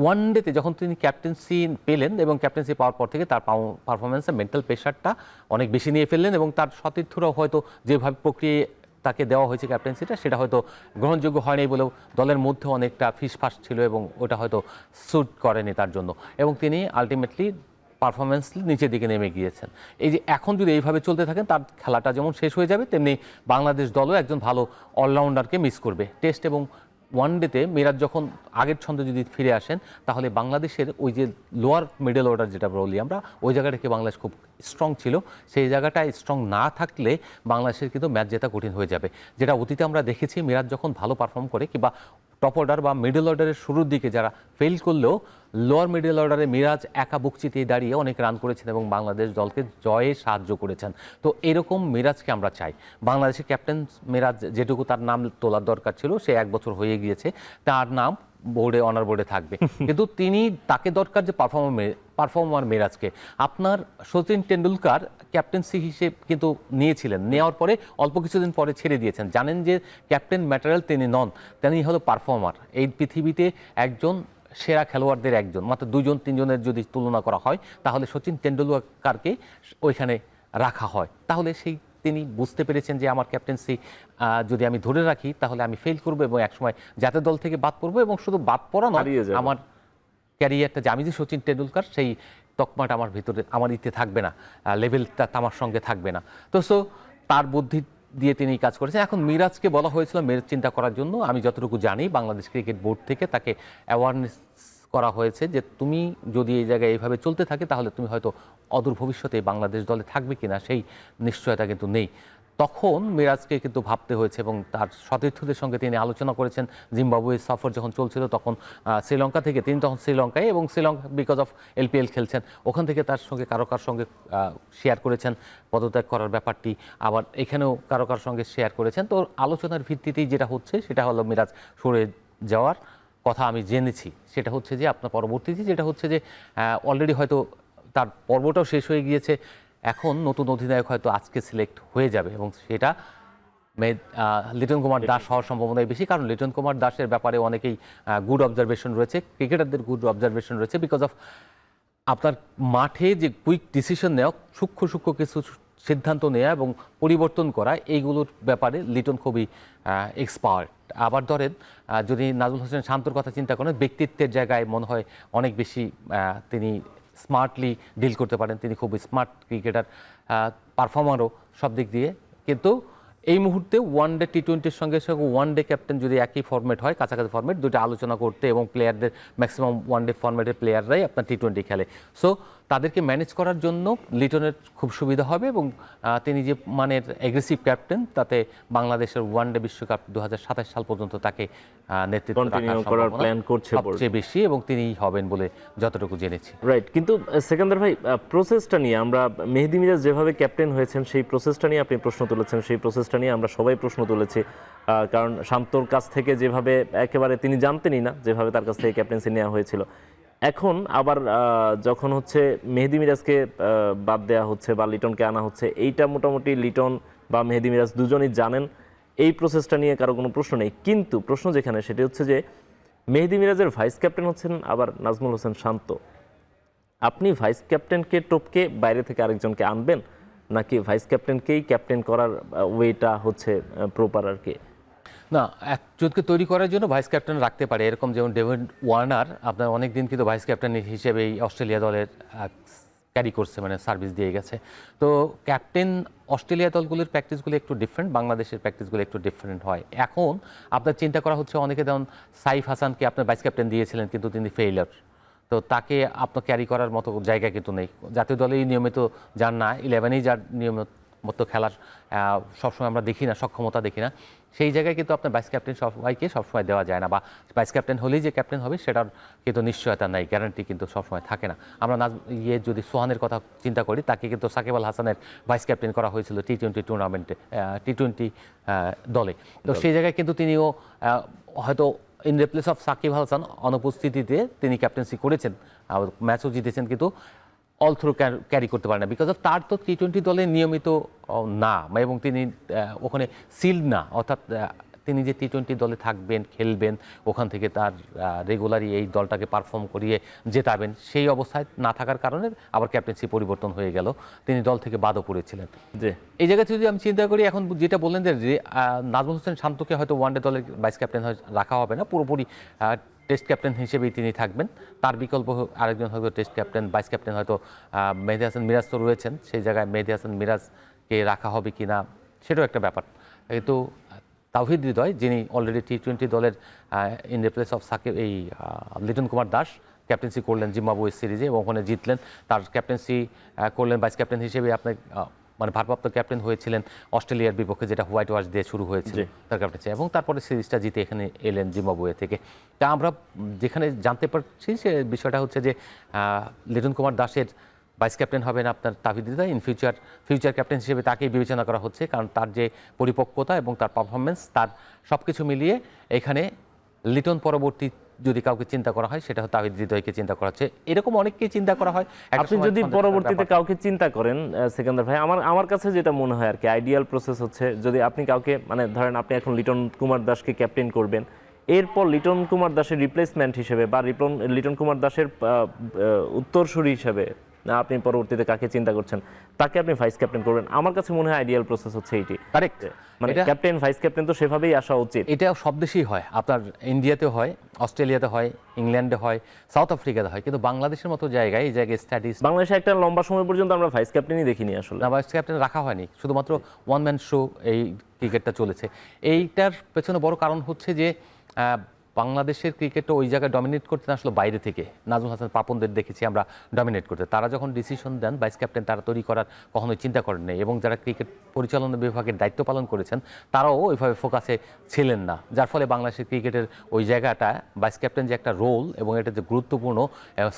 ওয়ানডেতে যখন তিনি ক্যাপ্টেন্সি পেলেন এবং ক্যাপ্টেন্সি পাওয়ার পর থেকে তার পারফরমেন্সে মেন্টাল প্রেশারটা অনেক বেশি নিয়ে ফেললেন এবং তার সতীর্থরাও হয়তো যেভাবে প্রক্রিয়া তাকে দেওয়া হয়েছে ক্যাপ্টেন্সিটা সেটা হয়তো গ্রহণযোগ্য হয়নি বলেও দলের মধ্যে অনেকটা ফিসফাস ছিল এবং ওটা হয়তো স্যুট করেনি তার জন্য, এবং তিনি আলটিমেটলি পারফরমেন্স নিচের দিকে নেমে গিয়েছেন। এই যে এখন যদি এইভাবে চলতে থাকেন তার খেলাটা যেমন শেষ হয়ে যাবে, তেমনি বাংলাদেশ দলও একজন ভালো অলরাউন্ডারকে মিস করবে। টেস্ট এবং ওয়ানডেতে মিরাজ যখন আগের ছন্দে যদি ফিরে আসেন তাহলে বাংলাদেশের ওই যে লোয়ার মিডল অর্ডার যেটা বলি আমরা, ওই জায়গাটাকে বাংলাদেশ খুব স্ট্রং ছিল, সেই জায়গাটায় স্ট্রং না থাকলে বাংলাদেশের কিন্তু ম্যাচ জেতা কঠিন হয়ে যাবে। যেটা অতীতে আমরা দেখেছি, মিরাজ যখন ভালো পারফর্ম করে কিংবা টপ অর্ডার বা মিডল অর্ডারের শুরুর দিকে যারা ফেল করলেও লোয়ার মিডল অর্ডারে মিরাজ একা বুকচিতে দাঁড়িয়ে অনেক রান করেছেন এবং বাংলাদেশ দলকে জয়ে সাহায্য করেছেন। তো এরকম মিরাজকে আমরা চাই। বাংলাদেশের ক্যাপ্টেন মিরাজ যেটুকু তার নাম তোলার দরকার ছিল, সে 1 বছর হয়ে গিয়েছে, তার নাম বোর্ডে অনার বোর্ডে থাকবে, কিন্তু তাকে দরকার যে পারফর্মার মিরাজকে। আপনার সচিন টেন্ডুলকার ক্যাপ্টেন্সি হিসেবে কিন্তু নিয়েছিলেন, নেওয়ার পরে অল্প কিছুদিন পরে ছেড়ে দিয়েছেন। জানেন যে ক্যাপ্টেন ম্যাটেরিয়াল তিনি নন, তিনি হলো পারফর্মার। এই পৃথিবীতে একজন সেরা খেলোয়াড়দের একজন, মাত্র 2-3জনের যদি তুলনা করা হয় তাহলে সচিন টেন্ডুলকারকে ওইখানে রাখা হয়। তাহলে তিনি বুঝতে পেরেছেন যে আমার ক্যাপ্টেন্সি যদি আমি ধরে রাখি তাহলে আমি ফেল করবো এবং একসময় জাতীয় দল থেকে বাদ পড়বো, এবং শুধু বাদ পড়া নয়, আমার ক্যারিয়ারটা যে আমি যে সচিন টেন্ডুলকার সেই তকমাটা আমার ভিতরে আমার ইতে থাকবে না, লেভেলটা আমার সঙ্গে থাকবে না। তো তার বুদ্ধি দিয়ে তিনি কাজ করেছেন। এখন মিরাজকে বলা হয়েছিল মেরুদ চিন্তা করার জন্য। আমি যতটুকু জানি বাংলাদেশ ক্রিকেট বোর্ড থেকে তাকে অ্যাওয়ারনেস করা হয়েছে যে তুমি যদি এই জায়গায় এইভাবে চলতে থাকে তাহলে তুমি হয়তো অদূর ভবিষ্যতে বাংলাদেশ দলে থাকবে কিনা সেই নিশ্চয়তা কিন্তু নেই। তখন মিরাজকে কিন্তু ভাবতে হয়েছে এবং তার সতীর্থদের সঙ্গে তিনি আলোচনা করেছেন। জিম্বাবুয়ে সফর যখন চলছিল তখন শ্রীলঙ্কা থেকে তিনি তখন শ্রীলঙ্কায়, এবং শ্রীলঙ্কা বিকজ অফ এলপিএল খেলছেন, ওখান থেকে তার সঙ্গে কারোর সঙ্গে শেয়ার করেছেন পদত্যাগ করার ব্যাপারটি, আবার এখানেও কারোর সঙ্গে শেয়ার করেছেন। তো আলোচনার ভিত্তিতেই যেটা হচ্ছে সেটা হলো মিরাজ সরে যাওয়ার কথা আমি জেনেছি। সেটা হচ্ছে যে আপনার পরবর্তীতে যেটা হচ্ছে যে অলরেডি হয়তো তার পর্বটাও শেষ হয়ে গিয়েছে, এখন নতুন অধিনায়ক হয়তো আজকে সিলেক্ট হয়ে যাবে এবং সেটা লিটন কুমার দাস হওয়ার সম্ভাবনাই বেশি। কারণ লিটন কুমার দাসের ব্যাপারে অনেকেই গুড অবজারভেশন রয়েছে, ক্রিকেটারদের গুড অবজারভেশন রয়েছে, বিকজ অফ আপনার মাঠে যে কুইক ডিসিশন নেওয়া, সূক্ষ্ম কিছু সিদ্ধান্ত নেওয়া এবং পরিবর্তন করা, এইগুলোর ব্যাপারে লিটন খুবই এক্সপার্ট। আবার ধরেন যদি নাজমুল হোসেন শান্তর কথা চিন্তা করেন, ব্যক্তিত্বের জায়গায় মনে হয় অনেক বেশি তিনি স্মার্টলি ডিল করতে পারেন, তিনি খুব স্মার্ট ক্রিকেটার, পারফর্মারও সব দিক দিয়ে। কিন্তু এই মুহূর্তে ওয়ান ডে টি-20-র সঙ্গে ওয়ান ডে ক্যাপ্টেন যদি একই ফরম্যাট হয়, কাছাকাছি ফরম্যাট, দুটো আলোচনা করতে, এবং প্লেয়ারদের ম্যাক্সিমাম ওয়ান ডে ফরম্যাটের প্লেয়াররাই আপনার টি-20 খেলে, সো তাদেরকে ম্যানেজ করার জন্য লিটনের খুব সুবিধা হবে। এবং তিনি যে মানের এগ্রেসিভ ক্যাপ্টেন, তাতে বাংলাদেশের ওয়ান ডে বিশ্বকাপ 2027 সাল পর্যন্ত তাকে নেতৃত্ব করার প্ল্যান করছে সবচেয়ে বেশি, এবং তিনিই হবেন বলে যতটুকু জেনেছি। রাইট। কিন্তু সেকেন্দার ভাই, প্রসেসটা নিয়ে আমরা, মেহেদী মিরাজ যেভাবে ক্যাপ্টেন হয়েছেন সেই প্রসেসটা নিয়ে আপনি প্রশ্ন তুলেছেন, সেই প্রসেসটা নিয়ে আমরা সবাই প্রশ্ন তুলেছি। কারণ শান্তর কাছ থেকে যেভাবে একেবারে তিনি জানতেনই না, যেভাবে তার কাছ থেকে ক্যাপ্টেন্সি নেওয়া হয়েছিল, এখন আবার যখন হচ্ছে মেহেদী মিরাজকে বাদ দেওয়া হচ্ছে বা লিটনকে আনা হচ্ছে, এইটা মোটামুটি লিটন বা মেহেদী মিরাজ দুজনই জানেন, এই প্রসেসটা নিয়ে কারো কোনো প্রশ্ন নেই। কিন্তু প্রশ্ন যেখানে, সেটি হচ্ছে যে মেহেদী মিরাজের ভাইস ক্যাপ্টেন হচ্ছেন আবার নাজমুল হোসেন শান্ত। আপনি ভাইস ক্যাপ্টেনকে টপকে বাইরে থেকে আরেকজনকে আনবেন, নাকি ভাইস ক্যাপ্টেনকেই ক্যাপ্টেন করার ওয়েটা হচ্ছে প্রপার আর কি? না, একজনকে তৈরি করার জন্য ভাইস ক্যাপ্টেন রাখতে পারে, এরকম যেমন ডেভিড ওয়ার্নার আপনার অনেক দিন কিন্তু ভাইস ক্যাপ্টেন হিসেবে অস্ট্রেলিয়া দলের ক্যারি করছে, মানে সার্ভিস দিয়ে গেছে। তো ক্যাপ্টেন অস্ট্রেলিয়া দলগুলির প্র্যাকটিসগুলো একটু ডিফারেন্ট, বাংলাদেশের প্র্যাকটিসগুলো একটু ডিফারেন্ট হয়। এখন আপনার চিন্তা করা হচ্ছে, অনেকে যেমন সাইফ হাসানকে আপনার ভাইস ক্যাপ্টেন দিয়েছিলেন কিন্তু তিনি ফেইলার, তো তাকে আপনার ক্যারি করার মতো জায়গা কিন্তু নেই। জাতীয় দলেই নিয়মিত যান না, 11-এই যার নিয়মিত খেলার সবসময় আমরা দেখি না, সক্ষমতা দেখি না, সেই জায়গায় কিন্তু আপনার ভাইস ক্যাপ্টেন সবাইকে সবসময় দেওয়া যায় না, বা ভাইস ক্যাপ্টেন হলেই যে ক্যাপ্টেন হবে সেটার কিন্তু নিশ্চয়তা নাই, গ্যারান্টি কিন্তু সবসময় থাকে না। আমরা যদি সোহানের কথা চিন্তা করি, তাকে কিন্তু সাকিব আল হাসানের ভাইস ক্যাপ্টেন করা হয়েছিল টি-20 টুর্নামেন্টে, টি-20 দলে। তো সেই জায়গায় কিন্তু তিনিও হয়তো in replace of Shakib Al Hasan অনুপস্থিতিতে তিনি ক্যাপ্টেন্সি করেছেন, ম্যাচও জিতেছেন, কিন্তু অল থ্রু ক্যারি করতে পারে না, বিকজ অফ তার তো টি-20 দলে নিয়মিত না, এবং তিনি ওখানে সিল্ড না, অর্থাৎ তিনি যে টি-20 দলে থাকবেন, খেলবেন, ওখান থেকে তার রেগুলারই এই দলটাকে পারফর্ম করিয়ে জেতাবেন, সেই অবস্থায় না থাকার কারণে আবার ক্যাপ্টেন্সি পরিবর্তন হয়ে গেল, তিনি দল থেকে বাদও পড়েছিলেন। যে এই জায়গায় যদি আমি চিন্তা করি, এখন যেটা বললেন যে নাজমুল হোসেন শান্তকে হয়তো ওয়ানডে দলের ভাইস ক্যাপ্টেন রাখা হবে না, পুরোপুরি টেস্ট ক্যাপ্টেন হিসেবেই তিনি থাকবেন, তার বিকল্প আরেকজন হয়তো টেস্ট ক্যাপ্টেন, ভাইস ক্যাপ্টেন হয়তো মেহেদী হাসান মিরাজ তো রয়েছেন, সেই জায়গায় মেহেদী হাসান মিরাজকে রাখা হবে কি না সেটাও একটা ব্যাপার। কিন্তু তাওহিদ হৃদয়, যিনি অলরেডি টি-20 দলের ইন রিপ্লেস অফ সাকিব, এই লিটন কুমার দাস ক্যাপ্টেন্সি করলেন জিম্বাবুয়ে সিরিজে এবং ওখানে জিতলেন, তার ক্যাপ্টেন্সি করলেন ভাইস ক্যাপ্টেন হিসেবে, আপনি মানে ভারপ্রাপ্ত ক্যাপ্টেন হয়েছিলেন অস্ট্রেলিয়ার বিপক্ষে, যেটা হোয়াইট ওয়াশ দিয়ে শুরু হয়েছিল তার ক্যাপ্টেন্সি, এবং তারপরে সিরিজটা জিতে এখানে এলেন জিম্বাবুয়ে থেকে। তা আমরা যেখানে জানতে পারছি সে বিষয়টা হচ্ছে যে লিটন কুমার দাসের ভাইস ক্যাপ্টেন হবেন আপনার Towhid Hridoy, in future captain হিসেবে তাকেই বিবেচনা করা হচ্ছে, কারণ তার যে পরিপক্কতা এবং তার পারফরমেন্স, তার সব কিছু মিলিয়ে এখানে লিটন পরবর্তী যদি কাউকে চিন্তা করা হয় সেটা তাওহিদ হৃদয়কে চিন্তা করা হচ্ছে, এরকম অনেককেই চিন্তা করা হয়। আপনি যদি পরবর্তীতে কাউকে চিন্তা করেন সেকেন্দার ভাই, আমার কাছে যেটা মনে হয় আর কি, আইডিয়াল প্রসেস হচ্ছে, যদি আপনি কাউকে, মানে ধরেন আপনি এখন লিটন কুমার দাসকে ক্যাপ্টেন করবেন, এরপর লিটন কুমার দাসের রিপ্লেসমেন্ট হিসেবে বা লিটন কুমার দাসের উত্তরসূরি হিসেবে আপনি পরবর্তীতে কাকে চিন্তা করছেন তাকে আপনি ভাইস ক্যাপ্টেন করবেন। আমার কাছে মনে হয় আইডিয়াল প্রসেস হচ্ছে এইটি। কারেক্ট, মানে ক্যাপ্টেন ভাইস ক্যাপ্টেন তো সেভাবেই আসা উচিত। এটা সব দেশেই হয়, আপনার ইন্ডিয়াতে হয়, অস্ট্রেলিয়াতে হয়, ইংল্যান্ডে হয়, সাউথ আফ্রিকাতে হয়, কিন্তু বাংলাদেশের মতো জায়গায় এই জায়গায় স্ট্যাটিস বাংলাদেশে একটা লম্বা সময় পর্যন্ত আমরা ভাইস ক্যাপ্টেনই দেখিনি আসলে। ভাইস ক্যাপ্টেন রাখা হয়নি, শুধুমাত্র ওয়ান ম্যান শো এই ক্রিকেটটা চলেছে। এইটার পেছনে বড় কারণ হচ্ছে যে বাংলাদেশের ক্রিকেটটা ওই জায়গায় ডমিনেট করতে আসলে বাইরে থেকে নাজমুল হাসান পাপনদের দেখেছি আমরা ডমিনেট করতে। তারা যখন ডিসিশন দেন ভাইস ক্যাপ্টেন তারা তৈরি করার কখনোই চিন্তা করেন নাই, এবং যারা ক্রিকেট পরিচালনা বিভাগের দায়িত্ব পালন করেছেন তারাও ওইভাবে ফোকাসে ছিলেন না, যার ফলে বাংলাদেশের ক্রিকেটের ওই জায়গাটা ভাইস ক্যাপ্টেন যে একটা রোল এবং এটা যে গুরুত্বপূর্ণ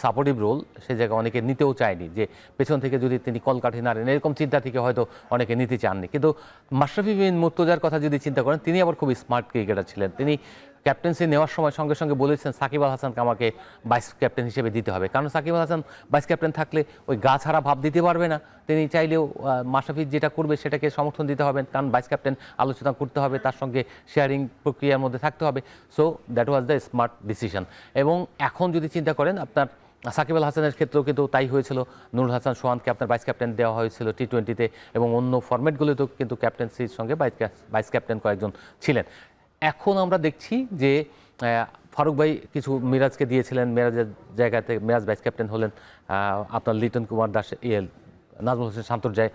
সাপোর্টিভ রোল, সে জায়গায় অনেকে নিতেও চায়নি, যে পেছন থেকে যদি তিনি কলকাঠি নাড়েন এরকম চিন্তা থেকে হয়তো অনেকে নিতে চাননি। কিন্তু মাশরাফি বিন মুর্তজার কথা যদি চিন্তা করেন, তিনি আবার খুব স্মার্ট ক্রিকেটার ছিলেন। তিনি ক্যাপ্টেন্সি নেওয়ার সময় সঙ্গে সঙ্গে বলেছেন সাকিব আল হাসানকে আমাকে ভাইস ক্যাপ্টেন হিসেবে দিতে হবে, কারণ সাকিব আল হাসান ভাইস ক্যাপ্টেন থাকলে ওই গা ছাড়া ভাব দিতে পারবে না। তিনি চাইলেও মাশরাফি যেটা করবে সেটাকে সমর্থন দিতে হবে, কারণ ভাইস ক্যাপ্টেন আলোচনা করতে হবে, তার সঙ্গে শেয়ারিং প্রক্রিয়ার মধ্যে থাকতে হবে। So that was the smart decision. এবং এখন যদি চিন্তা করেন আপনার সাকিব আল হাসানের ক্ষেত্রেও কিন্তু তাই হয়েছিল, নুরুল হাসান সোহানকে আপনার ভাইস ক্যাপ্টেন দেওয়া হয়েছিল টি-20-তে, এবং অন্য ফরম্যাটগুলোতেও কিন্তু ক্যাপ্টেন্সির সঙ্গে ভাইস ক্যাপ্টেন কয়েকজন ছিলেন। এখন আমরা দেখছি যে ফারুক ভাই কিছু মিরাজকে দিয়েছিলেন, মিরাজের জায়গাতে মিরাজ ভাইস ক্যাপ্টেন হলেন। আপনার লিটন কুমার দাস নাজমুল হোসেন শান্তর যায়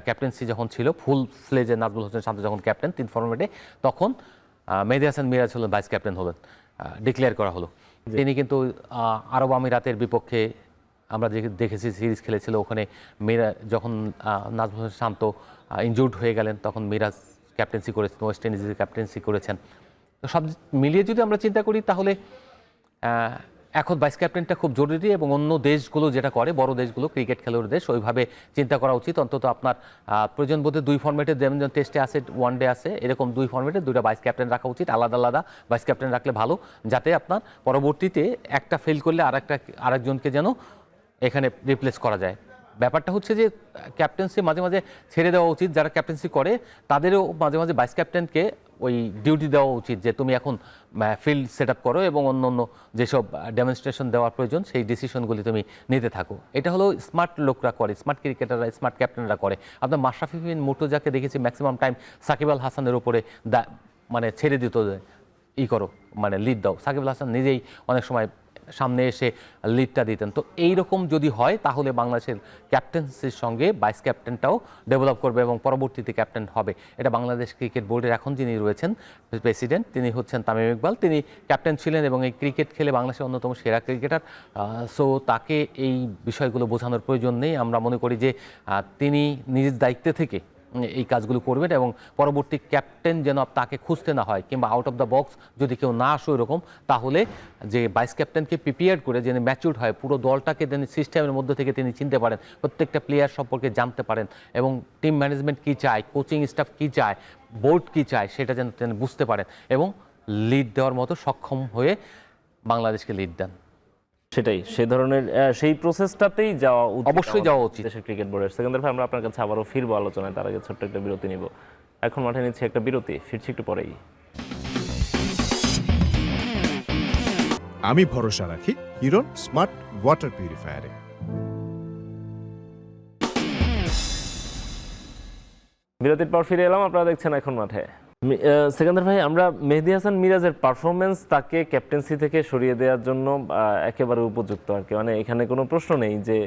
ক্যাপ্টেন্সি যখন ছিল ফুল ফ্লেজে, নাজমুল হোসেন শান্ত যখন ক্যাপ্টেন 3 ফরম্যাটে, তখন মেহেদী হাসান মিরাজ হলেন ভাইস ক্যাপ্টেন হলেন, ডিক্লেয়ার করা হলো। তিনি কিন্তু আরব আমিরাতের বিপক্ষে আমরা দেখেছি সিরিজ খেলেছিল, ওখানে যখন নাজমুল হোসেন শান্ত ইনজুর্ড হয়ে গেলেন তখন মিরাজ ক্যাপ্টেন্সি করেছেন, ওয়েস্ট ইন্ডিজের ক্যাপ্টেন্সি করেছেন। তো সব মিলিয়ে যদি আমরা চিন্তা করি তাহলে এখন ভাইস ক্যাপ্টেনটা খুব জরুরি, এবং অন্য দেশগুলো যেটা করে, বড় দেশগুলো ক্রিকেট খেলোয়াড় দেশ, ওইভাবে চিন্তা করা উচিত। অন্তত আপনার প্রয়োজন বোধে 2 ফরম্যাটে, যেমন টেস্টে আছে, ওয়ানডে আছে, এরকম 2 ফরম্যাটে 2টা ভাইস ক্যাপ্টেন রাখা উচিত, আলাদা আলাদা ভাইস ক্যাপ্টেন রাখলে ভালো, যাতে আপনার পরবর্তীতে একটা ফেল করলে আরেকজনকে যেন এখানে রিপ্লেস করা যায়। ব্যাপারটা হচ্ছে যে ক্যাপ্টেন্সি মাঝে মাঝে ছেড়ে দেওয়া উচিত, যারা ক্যাপ্টেন্সি করে তাদেরও মাঝে মাঝে ভাইস ক্যাপ্টেনকে ওই ডিউটি দেওয়া উচিত যে তুমি এখন ফিল্ড সেট আপ করো এবং অন্য অন্য যেসব ডেমনস্ট্রেশন দেওয়ার প্রয়োজন সেই ডিসিশনগুলি তুমি নিতে থাকো। এটা হলো স্মার্ট লোকরা করে, স্মার্ট ক্রিকেটাররা, স্মার্ট ক্যাপ্টেনরা করে। আপনার মাশরাফি বিন মুর্তজাকে দেখেছি ম্যাক্সিমাম টাইম সাকিব আল হাসানের উপরে মানে ছেড়ে দিত, করো, মানে লিড দাও। সাকিব আল হাসান নিজেই অনেক সময় সামনে এসে লিডটা দিতেন। তো এইরকম যদি হয় তাহলে বাংলাদেশের ক্যাপ্টেন্সির সঙ্গে ভাইস ক্যাপ্টেনটাও ডেভেলপ করবে এবং পরবর্তীতে ক্যাপ্টেন হবে। এটা বাংলাদেশ ক্রিকেট বোর্ডের এখন যিনি রয়েছেন প্রেসিডেন্ট, তিনি হচ্ছেন তামিম ইকবাল। তিনি ক্যাপ্টেন ছিলেন এবং এই ক্রিকেট খেলে বাংলাদেশের অন্যতম সেরা ক্রিকেটার। সো তাকে এই বিষয়গুলো বোঝানোর প্রয়োজন নেই। আমরা মনে করি যে তিনি নিজের দায়িত্বে থেকে এই কাজগুলো করবেন এবং পরবর্তী ক্যাপ্টেন যেন তাকে খুঁজতে না হয়, কিংবা আউট অফ দ্য বক্স যদি কেউ না আসে এরকম, তাহলে যে ভাইস ক্যাপ্টেনকে প্রিপেয়ার করে যেন ম্যাচিউরড হয়, পুরো দলটাকে তিনি সিস্টেমের মধ্যে থেকে তিনি চিনতে পারেন, প্রত্যেকটা প্লেয়ার সম্পর্কে জানতে পারেন, এবং টিম ম্যানেজমেন্ট কী চায়, কোচিং স্টাফ কী চায়, বোর্ড কী চায় সেটা যেন তিনি বুঝতে পারেন এবং লিড দেওয়ার মতো সক্ষম হয়ে বাংলাদেশকে লিড দেন। সেটাই, সে ধরনের সেই প্রসেসটাতেই যাওয়া উচিত, অবশ্যই যাওয়া উচিত দেশের ক্রিকেট বোর্ডের। সেকেন্ডার ভাই, আমরা আপনার কাছে আবারও ফিরবো আলোচনায়, তার আগে ছোট্ট একটা বিরতি নিব। এখন মাঠে নিচ্ছি একটা বিরতি, ফিরছি একটু পরেই। আমি ভরসা রাখি হিরন স্মার্ট ওয়াটার পিউরিফায়ারে। বিরতির পর ফিরে এলাম, আপনারা দেখছেন এখন মাঠে। সেকেন্দার ভাই, আমরা মেহেদী হাসান মিরাজের পারফরমেন্স তাকে ক্যাপ্টেন্সি থেকে সরিয়ে দেওয়ার জন্য একেবারে উপযুক্ত আর কি, মানে এখানে কোনো প্রশ্ন নেই যে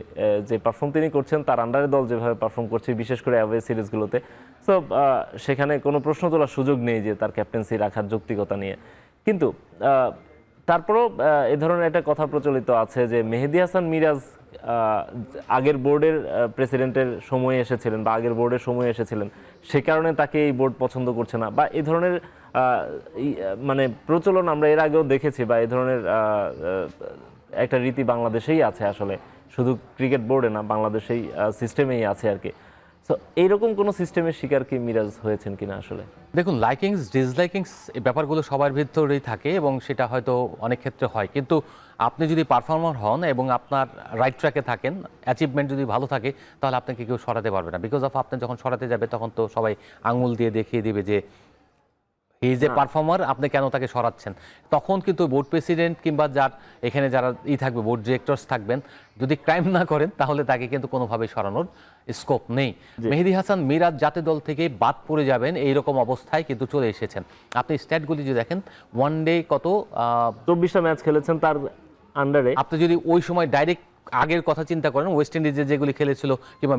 যে পারফর্ম তিনি করছেন তার আন্ডারে দল যেভাবে পারফর্ম করছে, বিশেষ করে অ্যাওয়ে সিরিজগুলোতে, সো সেখানে কোনো প্রশ্ন তোলার সুযোগ নেই যে তার ক্যাপ্টেন্সি রাখার যৌক্তিকতা নিয়ে। কিন্তু তারপরও এ ধরনের একটা কথা প্রচলিত আছে যে মেহেদী হাসান মিরাজ আগের বোর্ডের প্রেসিডেন্টের সময়ে এসেছিলেন বা আগের বোর্ডের সময়ে এসেছিলেন, সে কারণে তাকে এই বোর্ড পছন্দ করছে না, বা এই ধরনের মানে প্রচলন আমরা এর আগেও দেখেছি, বা এই ধরনের একটা রীতি বাংলাদেশেই আছে আসলে, শুধু ক্রিকেট বোর্ডে না, বাংলাদেশেই সিস্টেমেই আছে আর কি। সো এইরকম কোনো সিস্টেমের শিকার কি মিরাজ হয়েছেন কিনা আসলে? দেখুন, লাইকিংস ডিসলাইকিংস এই ব্যাপারগুলো সবার ভিতরেই থাকে এবং সেটা হয়তো অনেক ক্ষেত্রে হয়, কিন্তু আপনি যদি পারফর্মার হন এবং আপনার রাইট ট্র্যাকে থাকেন, অ্যাচিভমেন্ট যদি ভালো থাকে, তাহলে আপনাকে কেউ সরাতে পারবে না। বিকজ অফ আপনি যখন সরাতে যাবে তখন তো সবাই আঙুল দিয়ে দেখিয়ে দিবে যে হি ইজ এ পারফর্মার, আপনি কেন তাকে সরাচ্ছেন? তখন কিন্তু বোর্ড প্রেসিডেন্ট কিংবা এখানে যারা থাকবে, বোর্ড ডিরেক্টরস থাকবেন, যদি ক্রাইম না করেন তাহলে তাকে কিন্তু কোনোভাবেই সরানোর স্কোপ নেই। মেহেদী হাসান মিরাজ জাতীয় দল থেকে বাদ পড়ে যাবেন এইরকম অবস্থায় কিন্তু চলে এসেছেন। আপনি স্ট্যাটগুলি যদি দেখেন, ওয়ান ডে কত 24টা ম্যাচ খেলেছেন তার আন্ডারে। আপনি যদি ওই সময় ডাইরেক্ট আগের কথা চিন্তা করেন, ওয়েস্ট ইন্ডিজে যেগুলি খেলেছিল কিংবা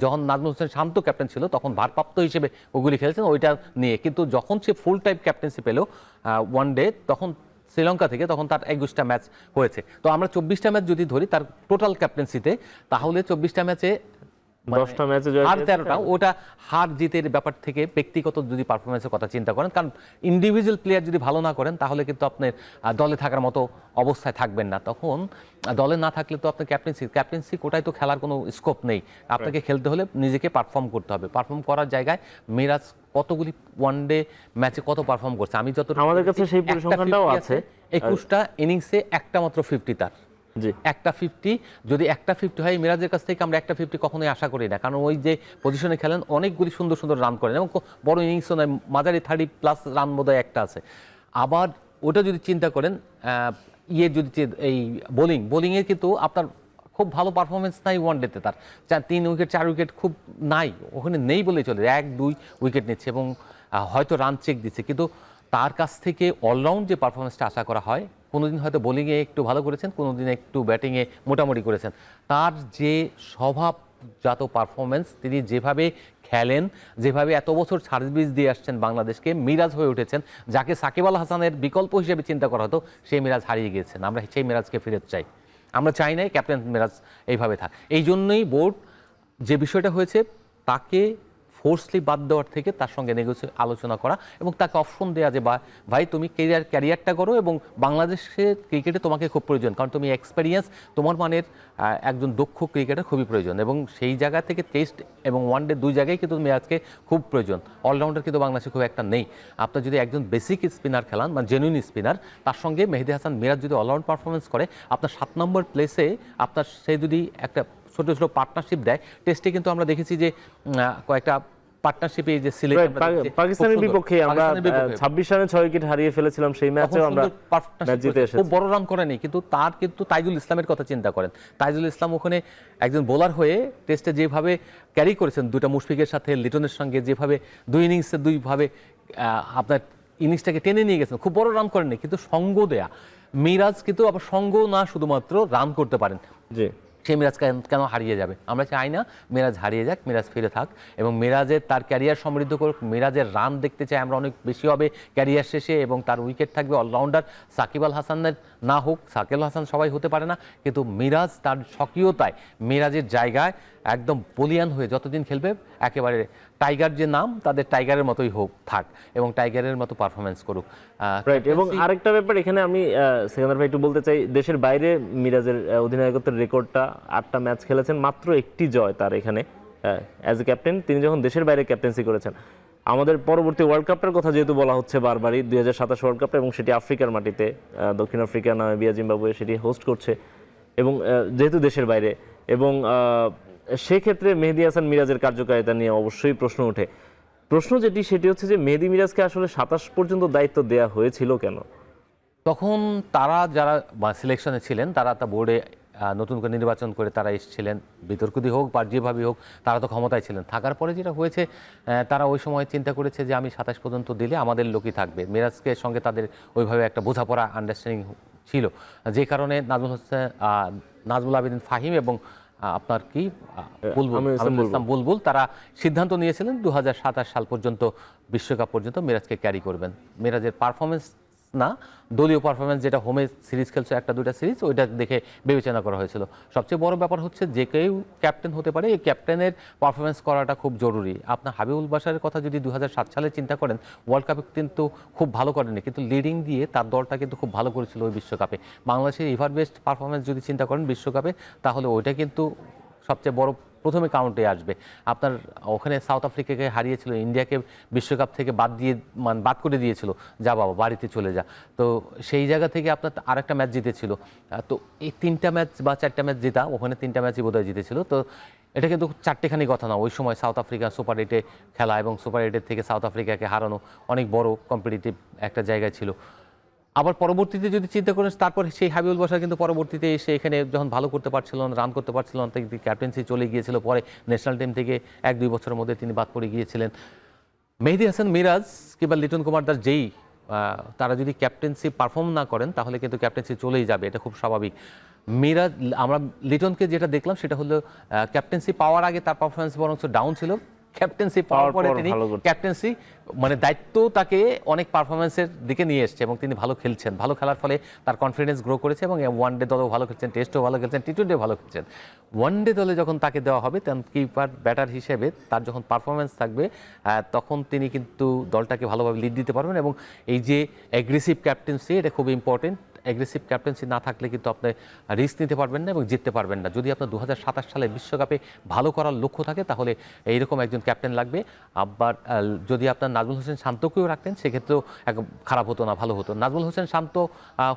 যখন নাজমুল হোসেন শান্ত ক্যাপ্টেন ছিল তখন ভারপ্রাপ্ত হিসেবে ওগুলি খেলেছেন ওইটা নিয়ে, কিন্তু যখন সে ফুল টাইম ক্যাপ্টেন্সি পেল ওয়ান ডে, তখন শ্রীলঙ্কা থেকে, তখন তার 21টা ম্যাচ হয়েছে। তো আমরা 24টা ম্যাচ যদি ধরি তার টোটাল ক্যাপ্টেন্সিতে, তাহলে 24টা ম্যাচে 10টা ম্যাচে জয় হার পেয়েছে। 13টা, ওটা হার জিতের ব্যাপার থেকে ব্যক্তিগত যদি পারফরমেন্সের কথা চিন্তা করেন, কারণ ইন্ডিভিজুয়াল প্লেয়ার যদি ভালো না করেন তাহলে কিন্তু আপনার দলে থাকার মতো অবস্থায় থাকবেন না। তখন দলে না থাকলে তো আপনার ক্যাপ্টেন্সি কোটায় তো খেলার কোনো স্কোপ নেই। আপনাকে খেলতে হলে নিজেকে পারফর্ম করতে হবে। পারফর্ম করার জায়গায় মিরাজ কতগুলি ওয়ান ডে ম্যাচে কত পারফর্ম করছে, আমি যত আমাদের কাছে সেই পরিসংখ্যানটাও আছে। 21টা ইনিংসে একটা মাত্র 50 তার, জি একটা 50, যদি একটা 50 হয় মিরাজের কাছ থেকে আমরা একটা 50 কখনোই আশা করি না, কারণ ওই যে পজিশনে খেলেন অনেকগুলি সুন্দর সুন্দর রান করেন এবং বড় ইনিংসও নয়, মাঝারি 30+ রান বোধহয় একটা আছে। আবার ওটা যদি চিন্তা করেন, যদি এই বোলিংয়ে কিন্তু আপনার খুব ভালো পারফরমেন্স নাই ওয়ান ডেতে, তার 3 উইকেট 4 উইকেট খুব নাই, ওখানে নেই বলেই চলে, 1-2 উইকেট নিচ্ছে এবং হয়তো রান চেক দিচ্ছে, কিন্তু তার কাছ থেকে অলরাউন্ড যে পারফরমেন্সটা আশা করা হয়, কোনোদিন হয়তো বোলিংয়ে একটু ভালো করেছেন, কোনোদিন একটু ব্যাটিংয়ে মোটামুটি করেছেন, তার যে স্বভাবজাত পারফরমেন্স, তিনি যেভাবে খেলেন, যেভাবে এত বছর সার্ভিস দিয়ে আসছেন বাংলাদেশকে, মিরাজ হয়ে উঠেছেন, যাকে সাকিব আল হাসানের বিকল্প হিসেবে চিন্তা করা হতো, সেই মিরাজ হারিয়ে গিয়েছেন। আমরা সেই মিরাজকে ফেরত চাই, আমরা চাই নাই ক্যাপ্টেন মিরাজ এইভাবে থাক। এই জন্যই বোর্ড যে বিষয়টা হয়েছে, তাকে ফোর্সলি বাদ দেওয়ার থেকে তার সঙ্গে আলোচনা করা এবং তাকে অপশন দেওয়া যে ভাই তুমি ক্যারিয়ারটা করো এবং বাংলাদেশের ক্রিকেটে তোমাকে খুব প্রয়োজন, কারণ তুমি এক্সপেরিয়েন্স, তোমার মানের একজন দক্ষ ক্রিকেটার খুবই প্রয়োজন, এবং সেই জায়গা থেকে টেস্ট এবং ওয়ান ডে দুই জায়গায় কিন্তু মিরাজকে খুব প্রয়োজন। অলরাউন্ডার কিন্তু বাংলাদেশে খুব একটা নেই। আপনার যদি একজন বেসিক স্পিনার খেলান বা জেনুইন স্পিনার, তার সঙ্গে মেহেদী হাসান মিরাজ যদি অলরাউন্ড পারফরমেন্স করে, আপনার 7 নম্বর প্লেসে আপনার সে যদি একটা ছোট ছোট পার্টনারশিপ দেয়, টেস্টে কিন্তু আমরা দেখেছি যে কয়েকটা পার্টনারশিপে যে পাকিস্তানের বিপক্ষে আমরা 26 রানে 6 উইকেট হারিয়ে ফেলেছিলাম, সেই ম্যাচেও আমরা ম্যাচ জিতে এসেছি। খুব বড় রান করেনি, কিন্তু তাইজুল ইসলামের কথা চিন্তা করেন, তাইজুল ইসলাম ওখানে একজন বোলার হয়ে টেস্টে যেভাবে ক্যারি করেছেন, দুটা মুশফিকের সাথে লিটনের সঙ্গে যেভাবে 2 ইনিংসে 2ভাবে আপনার ইনিংসটাকে টেনে নিয়ে গেছেন, খুব বড় রান করেননি, কিন্তু সঙ্গ দেয়া। মিরাজ কিন্তু আবার সঙ্গ না, শুধুমাত্র রান করতে পারেন। জি, সেই মিরাজ কেন হারিয়ে যাবে? আমরা চাই না মিরাজ হারিয়ে যাক, মিরাজ ফিরে থাক এবং মিরাজের তার ক্যারিয়ার সমৃদ্ধ করুক। মিরাজের রান দেখতে চাই আমরা অনেক বেশি হবে ক্যারিয়ার শেষে, এবং তার উইকেট থাকবে অলরাউন্ডার। সাকিব আল হাসানের না হোক, সাকিব আল হাসান সবাই হতে পারে না, কিন্তু মিরাজ তার স্বকীয়তায়, মিরাজের জায়গায় একদম বলিয়ান হয়ে যতদিন খেলবে, একেবারে টাইগার যে নাম, তাদের টাইগারের মতোই হোক, থাক এবং টাইগারের মতো পারফরমেন্স করুক। রাইট। এবং আরেকটা ব্যাপার এখানে আমি সেকেন্দার ভাই একটু বলতে চাই, দেশের বাইরে মিরাজের অধিনায়কত্বের রেকর্ডটা 8টা ম্যাচ খেলেছেন, মাত্র 1টি জয় তার এখানে অ্যাজ এ ক্যাপ্টেন, তিনি যখন দেশের বাইরে ক্যাপ্টেন্সি করেছেন। আমাদের পরবর্তী ওয়ার্ল্ড কাপটার কথা যেহেতু বলা হচ্ছে বারবারই, 2027 ওয়ার্ল্ড কাপটা, এবং সেটি আফ্রিকার মাটিতে, দক্ষিণ আফ্রিকা, নামিবিয়া, জিম্বাবুয়ে সেটি হোস্ট করছে, এবং যেহেতু দেশের বাইরে, এবং সেক্ষেত্রে মেহেদী হাসান মিরাজের কার্যকারিতা নিয়ে অবশ্যই প্রশ্ন ওঠে। প্রশ্ন সেটি হচ্ছে যে মেহেদী মিরাজকে আসলে 27 পর্যন্ত দায়িত্ব দেওয়া হয়েছিল কেন? তখন তারা যারা সিলেকশনে ছিলেন, তারা তা বোর্ডে নতুন করে নির্বাচন করে তারা এসেছিলেন, বিতর্কদি হোক বা যেভাবেই হোক, তারা তো ক্ষমতায় ছিলেন। থাকার পরে যেটা হয়েছে, তারা ওই সময় চিন্তা করেছে যে আমি 27 পর্যন্ত দিলে আমাদের লোকই থাকবে। মিরাজকে সঙ্গে তাদের ওইভাবে একটা বোঝাপড়া আন্ডারস্ট্যান্ডিং ছিল, যে কারণে নাজমুল আবেদিন ফাহিম এবং আপনার কি বুলবুল তারা সিদ্ধান্ত নিয়েছিলেন 2027 সাল পর্যন্ত, বিশ্বকাপ পর্যন্ত মিরাজকে ক্যারি করবেন। মিরাজের পারফরমেন্স না, দলীয় পারফরমেন্স, যেটা হোমে সিরিজ খেলছে 1-2টা সিরিজ, ওইটা দেখে বিবেচনা করা হয়েছিল। সবচেয়ে বড় ব্যাপার হচ্ছে যে কেউ ক্যাপ্টেন হতে পারে, এই ক্যাপ্টেনের পারফরমেন্স করাটা খুব জরুরি। আপনার হাবিবুল বাশারের কথা যদি 2007 সালে চিন্তা করেন, ওয়ার্ল্ড কাপে কিন্তু খুব ভালো করেনি, কিন্তু লিডিং দিয়ে তার দলটা কিন্তু খুব ভালো করেছিল ওই বিশ্বকাপে। বাংলাদেশের এভার বেস্ট পারফরমেন্স যদি চিন্তা করেন বিশ্বকাপে, তাহলে ওইটা কিন্তু সবচেয়ে বড় প্রথমে কাউন্টে আসবে। আপনার ওখানে সাউথ আফ্রিকাকে হারিয়েছিল, ইন্ডিয়াকে বিশ্বকাপ থেকে বাদ করে দিয়েছিল, যা বাবা বাড়িতে চলে যা। তো সেই জায়গা থেকে আপনার আরেকটা ম্যাচ জিতেছিল। তো এই 3টা ম্যাচ বা 4টা ম্যাচ জেতা, ওখানে 3টা ম্যাচই বোধহয় জিতেছিল। তো এটা কিন্তু চারটেখানি কথা না, ওই সময় সাউথ আফ্রিকা সুপার 8-এ খেলা এবং সুপার 8-এর থেকে সাউথ আফ্রিকাকে হারানো অনেক বড় কম্পিটিটিভ একটা জায়গায় ছিল। আবার পরবর্তীতে যদি চিন্তা করেন, তারপর সেই হাবিবুল বাশার কিন্তু পরবর্তীতে এসে এখানে যখন ভালো করতে পারছিল না, রান করতে পারছিল না, ক্যাপ্টেন্সি চলে গিয়েছিল, পরে ন্যাশনাল টিম থেকে 1-2 বছরের মধ্যে তিনি বাদ পড়ে গিয়েছিলেন। মেহেদী হাসান মিরাজ কিংবা লিটন কুমার দাস তারা যদি ক্যাপ্টেন্সি পারফর্ম না করেন তাহলে কিন্তু ক্যাপ্টেন্সি চলেই যাবে, এটা খুব স্বাভাবিক। মিরাজ, আমরা লিটনকে যেটা দেখলাম সেটা হলো ক্যাপ্টেন্সি পাওয়ার আগে তার পারফরমেন্স বরং ডাউন ছিল, ক্যাপ্টেন্সি পাওয়ার পরে তিনি ক্যাপ্টেন্সি দায়িত্ব তাকে অনেক পারফরমেন্সের দিকে নিয়ে এসছে এবং তিনি ভালো খেলছেন। ভালো খেলার ফলে তার কনফিডেন্স গ্রো করেছে এবং ওয়ানডে দলেও ভালো খেলছেন, টেস্টেও ভালো খেলছেন, টি-20 ভালো খেলছেন। ওয়ানডে দলে যখন তাকে দেওয়া হবে তখন কিপার ব্যাটার হিসেবে তার যখন পারফরমেন্স থাকবে তখন তিনি কিন্তু দলটাকে ভালোভাবে লিড দিতে পারবেন। এবং এই যে অ্যাগ্রেসিভ ক্যাপ্টেন্সি, এটা খুব ইম্পর্টেন্ট। অ্যাগ্রেসিভ ক্যাপ্টেন্সি না থাকলে কিন্তু আপনি রিস্ক নিতে পারবেন না এবং জিততে পারবেন না। যদি আপনার 2027 সালে বিশ্বকাপে ভালো করার লক্ষ্য থাকে তাহলে এইরকম একজন ক্যাপ্টেন লাগবে। আবার যদি আপনার নাজমুল হোসেন শান্তকেও রাখতেন সেক্ষেত্রেও খারাপ হতো না, ভালো হতো। নাজমুল হোসেন শান্ত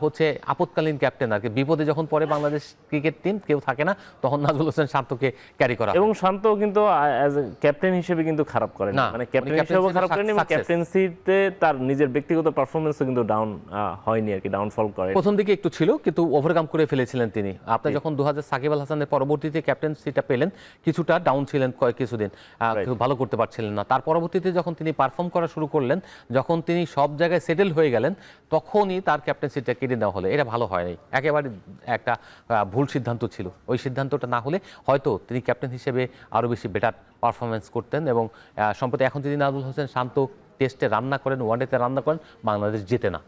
হচ্ছে আপৎকালীন ক্যাপ্টেন আর কি, বিপদে যখন পড়ে বাংলাদেশ ক্রিকেট টিম কেউ থাকে না তখন নাজমুল হোসেন শান্তকে ক্যারি করা। এবং শান্ত কিন্তু অ্যাজ এ ক্যাপ্টেন হিসেবে কিন্তু খারাপ করেন না, মানে ক্যাপ্টেন হিসেবে খারাপ করেন এবং ক্যাপ্টেন্সিতে তার নিজের ব্যক্তিগত পারফরম্যান্সও কিন্তু ডাউন হয়নি আর কি, ডাউনফল করে। প্রথম দিকে একটু ছিল কিন্তু ওভারকাম করে ফেলেছিলেন তিনি। আপনি যখন 2000 সাকিব আল হাসানের পরবর্তীতে ক্যাপ্টেন্সিটা পেলেন কিছুটা ডাউন ছিলেন কিছুদিন, ভালো করতে পারছিলেন না। তার পরবর্তীতে যখন তিনি পারফর্ম করা শুরু করলেন, যখন তিনি সব জায়গায় সেটেল হয়ে গেলেন তখনই তার ক্যাপ্টেন্সিটা কেড়ে নেওয়া হলো। এটা ভালো হয়নি, একেবারে একটা ভুল সিদ্ধান্ত ছিল। ওই সিদ্ধান্তটা না হলে হয়তো তিনি ক্যাপ্টেন হিসেবে আরও বেশি বেটার পারফরমেন্স করতেন। এবং সম্প্রতি এখন যদি নাজমুল হোসেন শান্ত টেস্টে রান্না করেন, ওয়ানডেতে রান্না করেন, বাংলাদেশ জেতে না।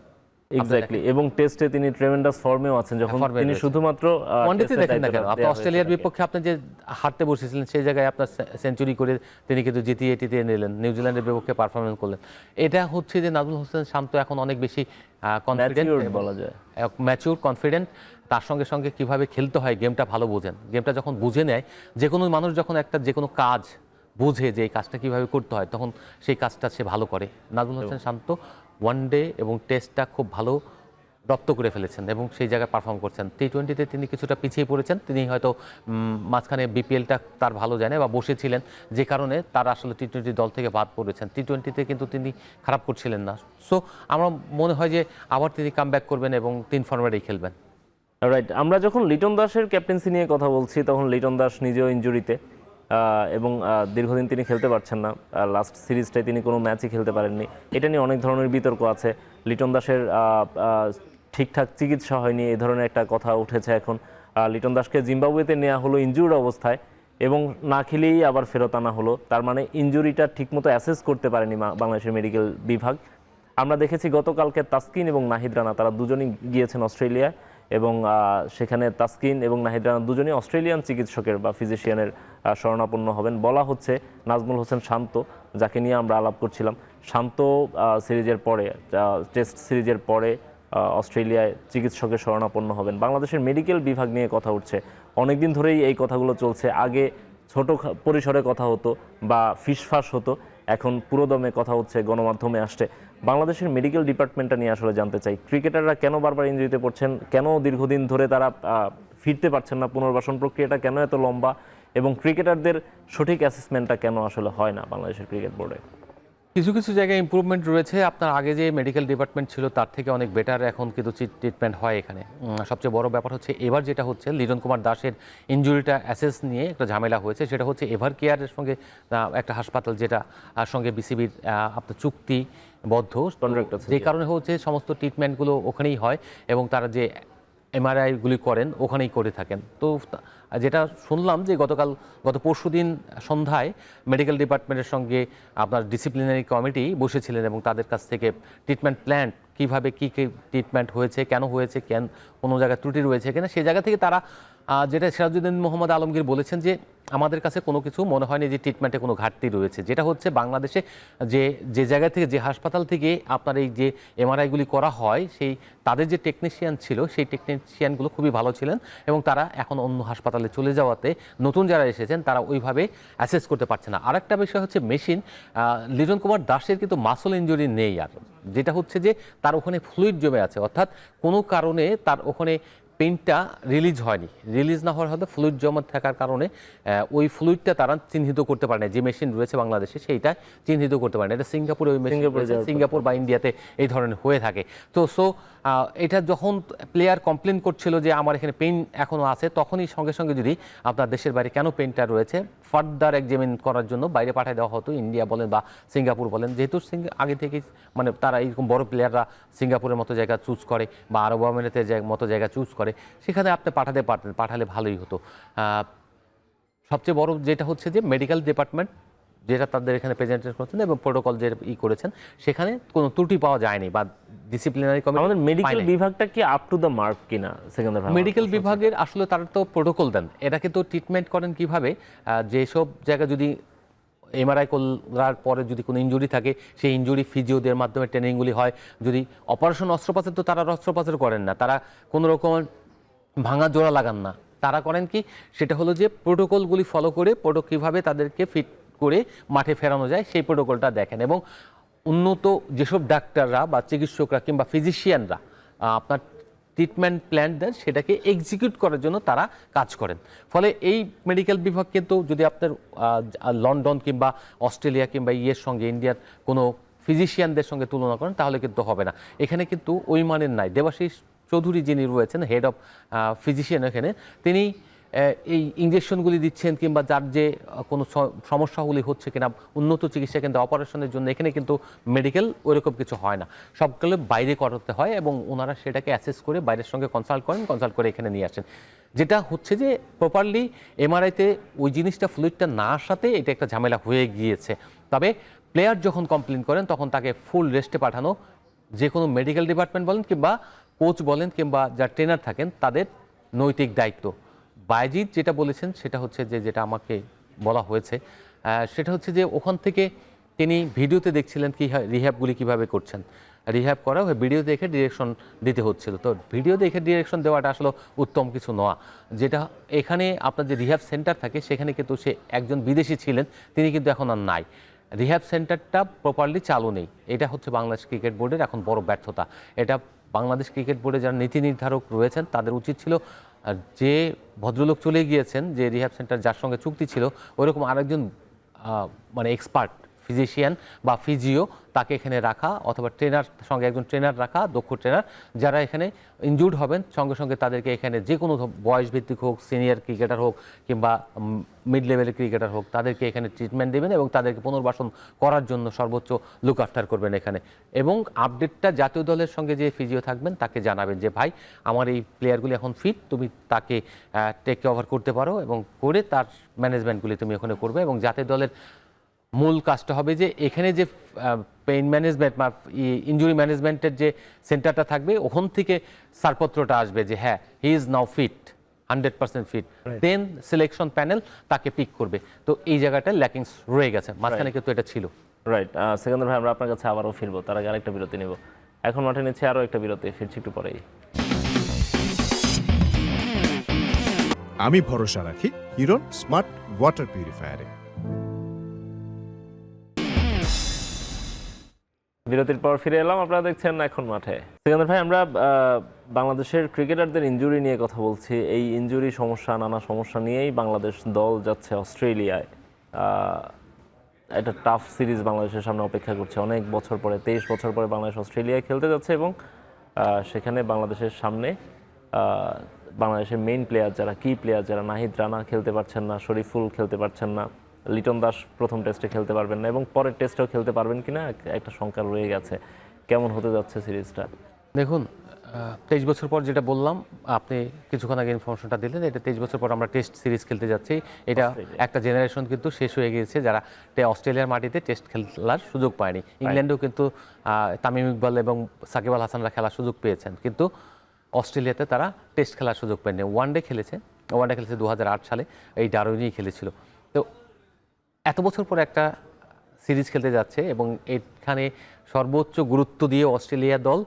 এক্স্যাক্টলি, এবং টেস্টে তিনি ট্রেমেন্ডাস ফর্মেও আছেন, যখন তিনি শুধুমাত্র ওয়ানডেতে দেখেন না কেন, আপনি অস্ট্রেলিয়ার বিপক্ষে আপনি যে হারতে বসেছিলেন সেই জায়গায় আপনার সেঞ্চুরি করে তিনি কিন্তু জিতিয়ে টিতিয়ে নিলেন, নিউজিল্যান্ডের বিপক্ষে পারফরমেন্স করলেন। এটা হচ্ছে যে নাজমুল হোসেন শান্ত এখন অনেক বেশি কনফিডেন্ট বলা যায়, ম্যাচিউর, কনফিডেন্ট। তার সঙ্গে সঙ্গে কিভাবে খেলতে হয় গেমটা ভালো বোঝেন। গেমটা যখন বুঝে নেয়, যে কোনো মানুষ যখন যে কোনো কাজ বুঝে যে এই কাজটা কিভাবে করতে হয় তখন সেই কাজটা সে ভালো করে। নাজমুল হোসেন শান্ত ওয়ানডে এবং টেস্টটা খুব ভালো রপ্ত করে ফেলেছেন এবং সেই জায়গায় পারফর্ম করছেন। টি-20তে তিনি কিছুটা পিছিয়ে পড়েছেন, তিনি হয়তো মাঝখানে বিপিএলটা তার ভালো জানে বা বসেছিলেন, যে কারণে তার আসলে টি-20 দল থেকে বাদ পড়েছেন। টি-20তে কিন্তু তিনি খারাপ করছিলেন না। সো আমার মনে হয় যে আবার তিনি কাম ব্যাক করবেন এবং 3 ফরম্যাটেই খেলবেন। রাইট, আমরা যখন লিটন দাসের ক্যাপ্টেন্সি নিয়ে কথা বলছি তখন লিটন দাস নিজেও ইনজুরিতে এবং দীর্ঘদিন তিনি খেলতে পারছেন না। লাস্ট সিরিজটায় তিনি কোনো ম্যাচই খেলতে পারেননি। এটা নিয়ে অনেক ধরনের বিতর্ক আছে। লিটন দাসের ঠিকঠাক চিকিৎসা হয়নি, এই ধরনের একটা কথা উঠেছে এখন। লিটন দাসকে জিম্বাবুয়েতে নেওয়া হলো ইনজুর্ড অবস্থায় এবং না খেলেই আবার ফেরত আনা হলো। তার মানে ইনজুরিটা ঠিকমতো অ্যাসেস করতে পারেনি বাংলাদেশের মেডিকেল বিভাগ। আমরা দেখেছি গতকালকে তাসকিন এবং নাহিদ রানা তারা দুজনই গিয়েছেন অস্ট্রেলিয়ায় এবং সেখানে তাসকিন এবং নাহিদ রানা দুজনই অস্ট্রেলিয়ান চিকিৎসকের বা ফিজিশিয়ানের শরণাপন্ন হবেন। বলা হচ্ছে নাজমুল হোসেন শান্ত, যাকে নিয়ে আমরা আলাপ করছিলাম, শান্ত সিরিজের পরে, টেস্ট সিরিজের পরে অস্ট্রেলিয়ায় চিকিৎসকের শরণাপন্ন হবেন। বাংলাদেশের মেডিকেল বিভাগ নিয়ে কথা উঠছে, অনেকদিন ধরেই এই কথাগুলো চলছে। আগে ছোট পরিসরে কথা হতো বা ফিসফাস হতো, এখন পুরোদমে কথা হচ্ছে, গণমাধ্যমে আসছে। বাংলাদেশের মেডিকেল ডিপার্টমেন্টটা নিয়ে আসলে জানতে চাই, ক্রিকেটাররা কেন বারবার ইনজুরিতে পড়ছেন, কেন দীর্ঘদিন ধরে তারা ফিরতে পারছেন না, পুনর্বাসন প্রক্রিয়াটা কেন এত লম্বা, এবং ক্রিকেটারদের সঠিক অ্যাসেসমেন্টটা কেন আসলে হয় না বাংলাদেশের ক্রিকেট বোর্ডে? কিছু কিছু জায়গায় ইমপ্রুভমেন্ট রয়েছে। আপনার আগে যে মেডিকেল ডিপার্টমেন্ট ছিল তার থেকে অনেক বেটার এখন কিন্তু ট্রিটমেন্ট হয় এখানে। সবচেয়ে বড় ব্যাপার হচ্ছে এবার যেটা হচ্ছে লিটন কুমার দাসের ইনজুরিটা অ্যাসেস নিয়ে একটা ঝামেলা হয়েছে, সেটা হচ্ছে এভার কেয়ারের সঙ্গে একটা হাসপাতাল যেটা সঙ্গে বিসিবির আপনার চুক্তিবদ্ধ, যে কারণে হচ্ছে সমস্ত ট্রিটমেন্টগুলো ওখানেই হয় এবং তারা যে এমআরআইগুলি করেন ওখানেই করে থাকেন। তো যেটা শুনলাম যে গত পরশুদিন সন্ধ্যায় মেডিকেল ডিপার্টমেন্টের সঙ্গে আপনার ডিসিপ্লিনারি কমিটি বসেছিলেন এবং তাদের কাছ থেকে ট্রিটমেন্ট প্ল্যান কীভাবে কী কী ট্রিটমেন্ট হয়েছে, কেন হয়েছে, কোনো জায়গায় ত্রুটি রয়েছে কিনা, সেই জায়গা থেকে তারা যেটা সিরাজউদ্দিন মোহাম্মদ আলমগীর বলেছেন যে আমাদের কাছে কোনো কিছু মনে হয়নি যে ট্রিটমেন্টে কোনো ঘাটতি রয়েছে। যেটা হচ্ছে বাংলাদেশে যে জায়গা থেকে, যে হাসপাতাল থেকে আপনার এই যে এমআরআইগুলি করা হয়, তাদের যে টেকনিশিয়ান ছিল সেই টেকনিশিয়ানগুলো খুবই ভালো ছিলেন এবং তারা এখন অন্য হাসপাতালে চলে যাওয়াতে নতুন যারা এসেছেন তারা ওইভাবে অ্যাসেস করতে পারছে না। আরেকটা বিষয় হচ্ছে মেশিন, লিটন কুমার দাসের কিন্তু মাসল ইনজুরি নেই, আর যেটা হচ্ছে যে তার ওখানে ফ্লুইড জমে আছে, অর্থাৎ কোনো কারণে তার ওখানে পেইন্টটা রিলিজ হয়নি, রিলিজ না হওয়ার হয়তো ফ্লুইড জমা থাকার কারণে ওই ফ্লুইডটা তারা চিহ্নিত করতে পারে না, যে মেশিন রয়েছে বাংলাদেশে সেইটা চিহ্নিত করতে পারে না। এটা সিঙ্গাপুরে ওই মেশিন রয়েছে, সিঙ্গাপুর বা ইন্ডিয়াতে এই ধরনের হয়ে থাকে। তো এটা যখন প্লেয়ার কমপ্লেন করছিল যে আমার এখানে পেইন এখনও আছে, তখনই সঙ্গে সঙ্গে যদি আপনার দেশের বাইরে কেন পেইনটা রয়েছে ফার্দার এক্সামিন করার জন্য বাইরে পাঠিয়ে দেওয়া হতো, ইন্ডিয়া বলেন বা সিঙ্গাপুর বলেন। যেহেতু আগে থেকেই মানে তারা এইরকম বড় প্লেয়াররা সিঙ্গাপুরের মতো জায়গা চুজ করে বা আরব আমিরাতের মতো জায়গা চুজ করে, সেখানে আপনি পাঠাতে পারতেন, পাঠালে ভালোই হতো। সবচেয়ে বড় যেটা হচ্ছে যে মেডিকেল ডিপার্টমেন্ট যেটা তাদের এখানে প্রেজেন্টেশন করেছেন এবং প্রোটোকল যে করেছেন, সেখানে কোনো ত্রুটি পাওয়া যায়নি বা ডিসিপ্লিনারি কমিটি। আমাদের মেডিকেল বিভাগটা কি আপ টু দ্য মার্ক কিনা সেকেন্দার ভাই? মেডিকেল বিভাগের আসলে তারা তো প্রোটোকল দেন, এটাকে তো ট্রিটমেন্ট করেন কিভাবে, যেসব জায়গা যদি এমআরআই করার পরে যদি কোনো ইনজুরি থাকে, সেই ইনজুরি ফিজিওদের মাধ্যমে ট্রেনিংগুলি হয়। যদি অপারেশন অস্ত্রোপচার, তো তারা অস্ত্রোপচার করেন না, তারা কোনো রকম ভাঙা জোড়া লাগান না, তারা করেন কি সেটা হলো যে প্রোটোকলগুলি ফলো করে কীভাবে তাদেরকে ফিট করে মাঠে ফেরানো যায় সেই প্রোটোকলটা দেখেন। এবং উন্নত যেসব ডাক্তাররা বা চিকিৎসকরা কিংবা ফিজিশিয়ানরা আপনার ট্রিটমেন্ট প্ল্যান দেন, সেটাকে এক্সিকিউট করার জন্য তারা কাজ করেন। ফলে এই মেডিকেল বিভাগ কিন্তু যদি আপনার লন্ডন কিংবা অস্ট্রেলিয়া কিংবা ইয়ের সঙ্গে ইন্ডিয়ার কোনো ফিজিশিয়ানদের সঙ্গে তুলনা করেন, তাহলে কিন্তু হবে না। এখানে কিন্তু ওই মানের নাই। দেবাশিস চৌধুরী যিনি রয়েছেন হেড অফ ফিজিশিয়ান এখানে, তিনি এই ইঞ্জেকশনগুলি দিচ্ছেন কিংবা যার যে কোনো সমস্যাগুলি হচ্ছে কিনা উন্নত চিকিৎসা কেন্দ্র অপারেশনের জন্য, এখানে কিন্তু মেডিকেল ওইরকম কিছু হয় না, সবগুলো বাইরে করাতে হয় এবং ওনারা সেটাকে অ্যাসেস করে বাইরের সঙ্গে কনসাল্ট করেন, কনসাল্ট করে এখানে নিয়ে আসেন। যেটা হচ্ছে যে প্রপারলি এমআরআইতে ওই জিনিসটা ফ্লুইডটা না আসাতে এটা একটা ঝামেলা হয়ে গিয়েছে। তবে প্লেয়ার যখন কমপ্লেন করেন তখন তাকে ফুল রেস্টে পাঠানো, যে কোনো মেডিকেল ডিপার্টমেন্ট বলেন কিংবা কোচ বলেন কিংবা যার ট্রেনার থাকেন, তাদের নৈতিক দায়িত্ব। বায়েজিদ যেটা বলেছেন সেটা হচ্ছে যে, যেটা আমাকে বলা হয়েছে সেটা হচ্ছে যে ওখান থেকে তিনি ভিডিওতে দেখছিলেন কি রিহ্যাবগুলি কীভাবে করছেন, রিহ্যাব করা ভিডিও দেখে ডিরেকশন দিতে হচ্ছিল। তো ভিডিও দেখে ডিরেকশন দেওয়াটা আসলে উত্তম কিছু নয়। যেটা এখানে আপনার যে রিহ্যাব সেন্টার থাকে, সেখানে কিন্তু সে একজন বিদেশি ছিলেন, তিনি কিন্তু এখন আর নাই। রিহ্যাব সেন্টারটা প্রপারলি চালু নেই, এটা হচ্ছে বাংলাদেশ ক্রিকেট বোর্ডের এখন বড় ব্যর্থতা। এটা বাংলাদেশ ক্রিকেট বোর্ডে যারা নীতি নির্ধারক রয়েছেন তাদের উচিত ছিল, যে ভদ্রলোক চলে গিয়েছেন, যে রিহ্যাব সেন্টার যার সঙ্গে চুক্তি ছিল, ওইরকম আরেকজন মানে এক্সপার্ট ফিজিশিয়ান বা ফিজিও তাকে এখানে রাখা, অথবা ট্রেনার সঙ্গে একজন ট্রেনার রাখা, দক্ষ ট্রেনার, যারা এখানে ইনজুর্ড হবেন সঙ্গে সঙ্গে তাদেরকে এখানে যে কোনো বয়স ভিত্তিক হোক, সিনিয়র ক্রিকেটার হোক কিংবা মিড লেভেলের ক্রিকেটার হোক, তাদেরকে এখানে ট্রিটমেন্ট দেবেন এবং তাদেরকে পুনর্বাসন করার জন্য সর্বোচ্চ লুক আফটার করবেন এখানে। এবং আপডেটটা জাতীয় দলের সঙ্গে যে ফিজিও থাকবেন তাকে জানাবেন যে ভাই আমার এই প্লেয়ারগুলি এখন ফিট, তুমি তাকে টেক ওভার করতে পারো এবং করে তার ম্যানেজমেন্টগুলি তুমি ওখানে করবে। এবং জাতীয় দলের মূল কাজটা হবে যে এখানে যে পেইন ম্যানেজমেন্ট বা ইনজুরি ম্যানেজমেন্টের যে সেন্টারটা থাকবে, ওখান থেকে ছাড়পত্রটা আসবে যে হ্যাঁ he is now fit, 100% fit, then selection panel তাকে পিক করবে। তো এই জায়গাটা ল্যাকিংস রয়ে গেছে, মাঝখানে কিন্তু এটা ছিল। রাইট। সেকেন্দার ভাই, আমরা আপনার কাছে আবারও ফিরবো, তার আগে আরেকটা বিরতি নেব। এখন মাঠে নিচ্ছে আরও একটা বিরতি, ফিরছি একটু পরেই। আমি ভরসা রাখি হিরন স্মার্ট ওয়াটার পিউরিফায়ারে। বিরতির পর ফিরে এলাম, আপনারা দেখছেন এখন মাঠে। সেকেন্দার ভাই, আমরা বাংলাদেশের ক্রিকেটারদের ইনজুরি নিয়ে কথা বলছি। এই ইনজুরি সমস্যা, নানা সমস্যা নিয়েই বাংলাদেশ দল যাচ্ছে অস্ট্রেলিয়ায়। একটা টাফ সিরিজ বাংলাদেশের সামনে অপেক্ষা করছে। অনেক বছর পরে, 23 বছর পরে বাংলাদেশ অস্ট্রেলিয়ায় খেলতে যাচ্ছে এবং সেখানে বাংলাদেশের সামনে বাংলাদেশের মেইন প্লেয়ার যারা, কি প্লেয়ার যারা, নাহিদ রানা খেলতে পারছেন না, শরীফুল খেলতে পারছেন না, লিটন দাস প্রথম টেস্টে খেলতে পারবেন না এবং পরের টেস্টেও খেলতে পারবেন কিনা একটা শঙ্কা রয়ে গেছে। কেমন হতে যাচ্ছে সিরিজটা? দেখুন, 23 বছর পর যেটা বললাম, আপনি কিছুক্ষণ আগে ইনফরমেশনটা দিলেন, এটা 23 বছর পর আমরা টেস্ট সিরিজ খেলতে যাচ্ছি। এটা একটা জেনারেশন কিন্তু শেষ হয়ে গিয়েছে যারা অস্ট্রেলিয়ার মাটিতে টেস্ট খেলার সুযোগ পায়নি। ইংল্যান্ডেও কিন্তু তামিম ইকবাল এবং সাকিব আল হাসানরা খেলার সুযোগ পেয়েছেন, কিন্তু অস্ট্রেলিয়াতে তারা টেস্ট খেলার সুযোগ পায়নি। ওয়ানডে খেলেছে 2008 সালে, এই ডারউইনেই খেলেছিল। তো এত বছর পর একটা সিরিজ খেলতে যাচ্ছে এবং এখানে সর্বোচ্চ গুরুত্ব দিয়ে অস্ট্রেলিয়া দল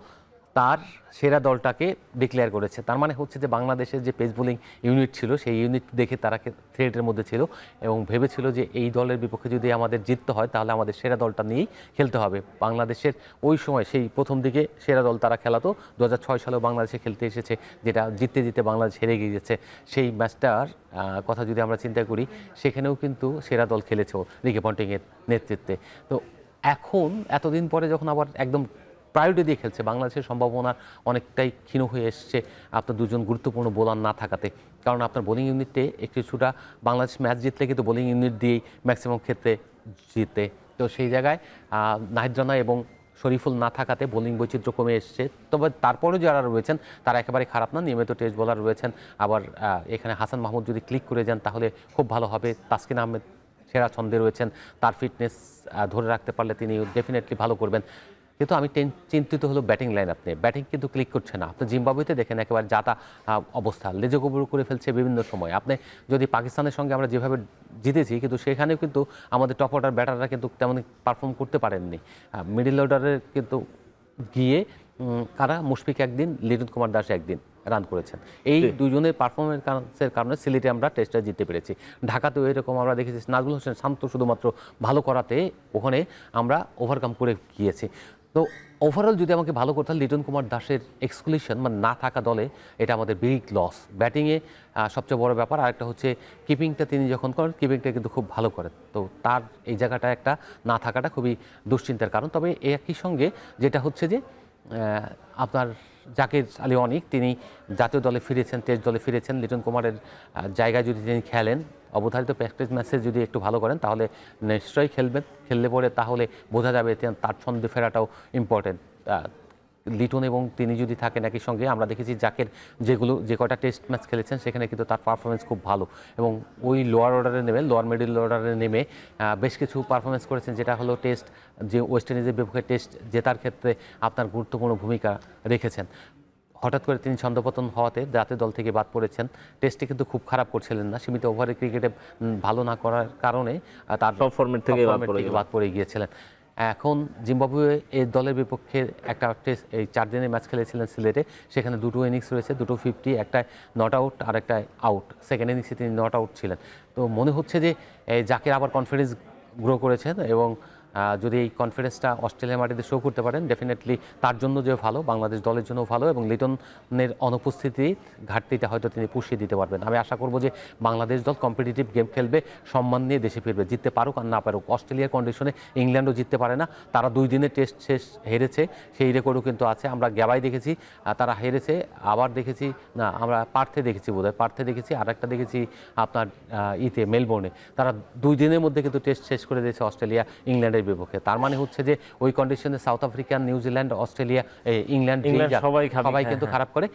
তার সেরা দলটাকে ডিক্লেয়ার করেছে। তার মানে হচ্ছে যে বাংলাদেশের যে পেস বোলিং ইউনিট ছিল সেই ইউনিট দেখে তারা থ্রেটের মধ্যে ছিল এবং ভেবেছিল যে এই দলের বিপক্ষে যদি আমাদের জিততে হয় তাহলে আমাদের সেরা দলটা নিয়েই খেলতে হবে। বাংলাদেশের ওই সময় সেই প্রথম দিকে সেরা দল তারা খেলাতো, 2006 সালেও বাংলাদেশে খেলতে এসেছে, যেটা জিততে জিততে বাংলাদেশ হেরে গিয়েছে। সেই ম্যাচটার কথা যদি আমরা চিন্তা করি, সেখানেও কিন্তু সেরা দল খেলেছে রিকি পন্টিংয়ের নেতৃত্বে। তো এখন এতদিন পরে যখন আবার একদম প্রায়োরিটি দিয়ে খেলছে, বাংলাদেশের সম্ভাবনা অনেকটাই ক্ষীণ হয়ে এসছে আপনার দুজন গুরুত্বপূর্ণ বোলার না থাকাতে। কারণ আপনার বোলিং ইউনিটে কিছুটা বাংলাদেশ ম্যাচ জিতলে কিন্তু বোলিং ইউনিট দিয়েই ম্যাক্সিমাম ক্ষেত্রে জিতে। তো সেই জায়গায় নাহিদ রানা এবং শরীফুল না থাকাতে বোলিং বৈচিত্র্য কমে এসছে। তবে তারপরেও যারা রয়েছেন তারা একেবারে খারাপ না, নিয়মিত টেস্ট বোলার রয়েছেন। আবার এখানে হাসান মাহমুদ যদি ক্লিক করে যান তাহলে খুব ভালো হবে। তাসকিন আহমেদ সেরা ছন্দে রয়েছেন, তার ফিটনেস ধরে রাখতে পারলে তিনি ডেফিনেটলি ভালো করবেন। কিন্তু আমি চিন্তিত হলো ব্যাটিং লাইন আপনি ব্যাটিং কিন্তু ক্লিক করছে না। আপনি জিম্বাবুয়েতে দেখেন একেবারে যাতা অবস্থা, লেজে গোবর করে ফেলছে বিভিন্ন সময়। আপনি যদি পাকিস্তানের সঙ্গে আমরা যেভাবে জিতেছি, কিন্তু সেখানেও কিন্তু আমাদের টপ অর্ডার ব্যাটাররা কিন্তু তেমন পারফর্ম করতে পারেননি। মিডল অর্ডারের কিন্তু গিয়ে কারা মুশফিক একদিন, লিটন কুমার দাস একদিন রান করেছেন। এই দুজনের পারফরমেন্সের কারণে সিলেটে আমরা টেস্টটা জিততে পেরেছি। ঢাকাতেও এরকম আমরা দেখেছি, নাজমুল হোসেন শান্ত শুধুমাত্র ভালো করাতে ওখানে আমরা ওভারকাম করে গিয়েছি। তো ওভারঅল যদি আমাকে ভালো করতে হয়, লিটন কুমার দাসের এক্সক্লুশন মানে না থাকা দলে এটা আমাদের বিগ লস। ব্যাটিংয়ে সবচেয়ে বড় ব্যাপার, আরেকটা হচ্ছে কিপিংটা তিনি যখন করেন, কিপিংটা কিন্তু খুব ভালো করেন। তো তার এই জায়গাটা একটা না থাকাটা খুবই দুশ্চিন্তার কারণ। তবে একই সঙ্গে যেটা হচ্ছে যে আপনার জাকির আলী অনিক তিনি জাতীয় দলে ফিরেছেন, টেস্ট দলে ফিরেছেন। লিটন কুমারের জায়গায় যদি তিনি খেলেন, অবধারিত প্র্যাকটিস ম্যাচে যদি একটু ভালো করেন তাহলে নিশ্চয়ই খেলবেন। খেললে পরে তাহলে বোঝা যাবে তার ছন্দে ফেরাটাও ইম্পর্টেন্ট। লিটন এবং তিনি যদি থাকেন একই সঙ্গে, আমরা দেখেছি জাকের যে কটা টেস্ট ম্যাচ খেলেছেন সেখানে কিন্তু তার পারফরমেন্স খুব ভালো এবং ওই লোয়ার অর্ডারে নেমে, লোয়ার মিডল অর্ডারে নেমে বেশ কিছু পারফরমেন্স করেছেন, যেটা হলো টেস্ট যে ওয়েস্ট ইন্ডিজের বিপক্ষে টেস্ট জেতার ক্ষেত্রে আপনার গুরুত্বপূর্ণ ভূমিকা রেখেছেন। হঠাৎ করে তিনি ছন্দপতন হওয়াতে জাতীয় দল থেকে বাদ পড়েছেন। টেস্টে কিন্তু খুব খারাপ করছিলেন না, সীমিত ওভারে ক্রিকেটে ভালো না করার কারণে তার টপ ফর্মেট থেকে বাদ পড়ে গিয়েছিলেন। এখন জিম্বাবুয়ে এই দলের বিপক্ষে একটা টেস্ট এই 4 দিনের ম্যাচ খেলেছিলেন সিলেটে, সেখানে দুটো ইনিংস রয়েছে, দুটো 50, একটা নট আউট আর একটা আউট। সেকেন্ড ইনিংসে তিনি নট আউট ছিলেন। তো মনে হচ্ছে যে জাকির আবার কনফিডেন্স গ্রো করেছেন এবং যদি এই কনফিডেন্সটা অস্ট্রেলিয়া মাটিতে শো করতে পারেন, ডেফিনেটলি তার জন্য যে ভালো, বাংলাদেশ দলের জন্য ভালো এবং লিটনের অনুপস্থিতি ঘাটতিটা হয়তো তিনি পুষিয়ে দিতে পারবেন। আমি আশা করব যে বাংলাদেশ দল কম্পিটিটিভ গেম খেলবে, সম্মান নিয়ে দেশে ফিরবে, জিততে পারুক আর না পারুক। অস্ট্রেলিয়ার কন্ডিশনে ইংল্যান্ডও জিততে পারে না, তারা 2 দিনের টেস্ট শেষ হেরেছে, সেই রেকর্ডও কিন্তু আছে। আমরা গ্যাবাই দেখেছি তারা হেরেছে, আবার দেখেছি না আমরা পার্থে দেখেছি, বোধহয় পার্থে দেখেছি, আর একটা দেখেছি আপনার মেলবোর্নে। তারা 2 দিনের মধ্যে কিন্তু টেস্ট শেষ করে দিয়েছে অস্ট্রেলিয়া ইংল্যান্ডের বিপক্ষে। তার মানে হচ্ছে যে ওই কন্ডিশনে south Africa, New Zealand, Australia, England সবাই কিন্তু খারাপ করে।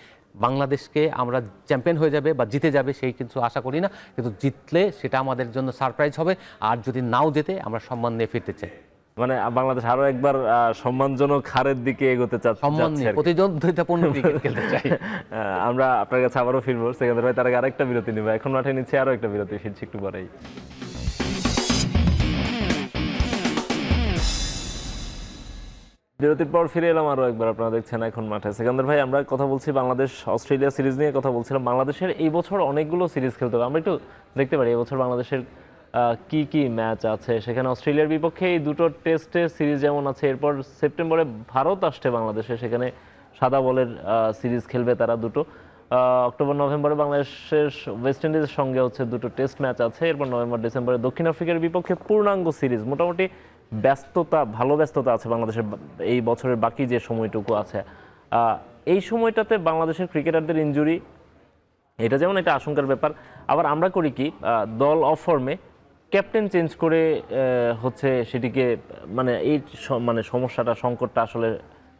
বাংলাদেশকে আমরা চ্যাম্পিয়ন হয়ে যাবে বা জিতে যাবে সেই কিন্তু আশা করি না, কিন্তু জিতলে সেটা আমাদের জন্য সারপ্রাইজ হবে। আর যদি নাও জেতে আমরা সম্মান নিয়ে ফিরতে চাই। মানে বাংলাদেশ আরো একবার সম্মানজনক হারের দিকে এগোতে চাচ্ছে, সম্মান নিয়ে প্রতিদ্বন্দ্বিতাপূর্ণ ক্রিকেট খেলতে চাই। আমরা আপনার কাছে আবারও ফিরবো সেকেন্দার ভাই, তার আগে আরেকটা বিরতি নিব। এখন মাঠে নিচ্ছে আরো একটা বিরতি, ফিরছি একটু পরেই। বিরতির পর ফিরে এলাম আরও একবার, আপনারা দেখছেন এখন মাঠে। সেকেন্দার ভাই, আমরা কথা বলছি বাংলাদেশ অস্ট্রেলিয়া সিরিজ নিয়ে কথা বলছিলাম। বাংলাদেশের এই বছর অনেকগুলো সিরিজ খেলতে হবে, আমরা একটু দেখতে পারি এই বছর বাংলাদেশের কি কি ম্যাচ আছে। সেখানে অস্ট্রেলিয়ার বিপক্ষে এই দুটো টেস্টের সিরিজ যেমন আছে, এরপর সেপ্টেম্বরে ভারত আসছে বাংলাদেশে, সেখানে সাদা বলের সিরিজ খেলবে তারা দুটো। অক্টোবর নভেম্বরে বাংলাদেশের ওয়েস্ট ইন্ডিজের সঙ্গে হচ্ছে দুটো টেস্ট ম্যাচ আছে। এরপর নভেম্বর ডিসেম্বরে দক্ষিণ আফ্রিকার বিপক্ষে পূর্ণাঙ্গ সিরিজ। মোটামুটি ভালো ব্যস্ততা আছে বাংলাদেশের এই বছরের বাকি যে সময়টুকু আছে। এই সময়টাতে বাংলাদেশের ক্রিকেটারদের ইনজুরি, এটা যেমন একটা আশঙ্কার ব্যাপার। আবার আমরা করি কি, দল অফ ফর্মে ক্যাপ্টেন চেঞ্জ করে হচ্ছে সেটিকে মানে এই মানে সমস্যাটা, সংকটটা আসলে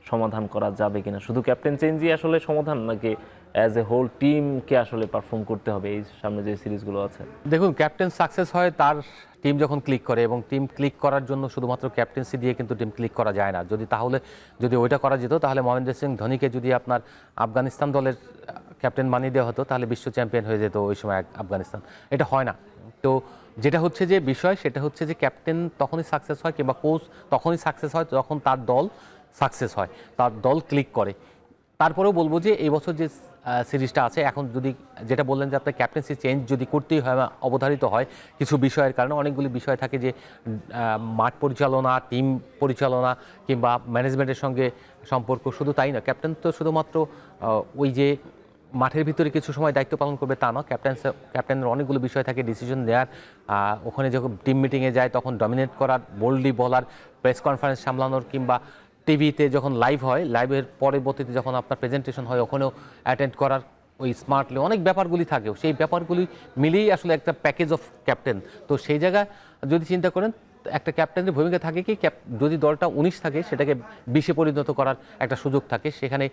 সমাধান করা যাবে কিনা। শুধু ক্যাপ্টেন চেঞ্জই আসলে সমাধান, নাকি অ্যাজ এ হোল টিমকে আসলে পারফর্ম করতে হবে এই সামনে যে সিরিজগুলো আছে? দেখুন, ক্যাপ্টেন সাকসেস হয় তার টিম যখন ক্লিক করে, এবং টিম ক্লিক করার জন্য শুধুমাত্র ক্যাপ্টেন্সি দিয়ে কিন্তু টিম ক্লিক করা যায় না। যদি ওইটা করা যেত তাহলে মহেন্দ্র সিং ধোনিকে যদি আপনার আফগানিস্তান দলের ক্যাপ্টেন বানিয়ে দেওয়া হতো তাহলে বিশ্ব চ্যাম্পিয়ন হয়ে যেত ওই সময় আফগানিস্তান। এটা হয় না। তো যেটা হচ্ছে যে বিষয়, সেটা হচ্ছে যে ক্যাপ্টেন তখনই সাকসেস হয় কিংবা কোচ তখনই সাকসেস হয় যখন তার দল সাকসেস হয়, তার দল ক্লিক করে। তারপরেও বলবো যে এই বছর যে সিরিজটা আছে, এখন যদি যেটা বললেন যে আপনার ক্যাপ্টেন্সি চেঞ্জ যদি করতেই হয় বা অবধারিত হয় কিছু বিষয়ের কারণে, অনেকগুলি বিষয় থাকে যে মাঠ পরিচালনা, টিম পরিচালনা কিংবা ম্যানেজমেন্টের সঙ্গে সম্পর্ক। শুধু তাই না, ক্যাপ্টেন তো শুধুমাত্র ওই যে মাঠের ভিতরে কিছু সময় দায়িত্ব পালন করবে তা না, ক্যাপ্টেনের অনেকগুলো বিষয় থাকে ডিসিশন নেওয়ার। ওখানে যখন টিম মিটিংয়ে যায় তখন ডমিনেট করার, বোল্ডলি বলার, প্রেস কনফারেন্স সামলানোর, কিংবা টিভিতে যখন লাইভ হয়, লাইভের পরবর্তীতে যখন আপনার প্রেজেন্টেশন হয় ওখানেও অ্যাটেন্ড করার ওই স্মার্টলি অনেক ব্যাপারগুলি থাকেও, সেই ব্যাপারগুলি মিলিয়েই আসলে একটা প্যাকেজ অফ ক্যাপ্টেন। তো সেই জায়গায় যদি চিন্তা করেন একটা ক্যাপ্টেনের ভূমিকা থাকে কি, যদি দলটা 19 থাকে সেটাকে 20-এ পরিণত করার একটা সুযোগ থাকে। সেখানে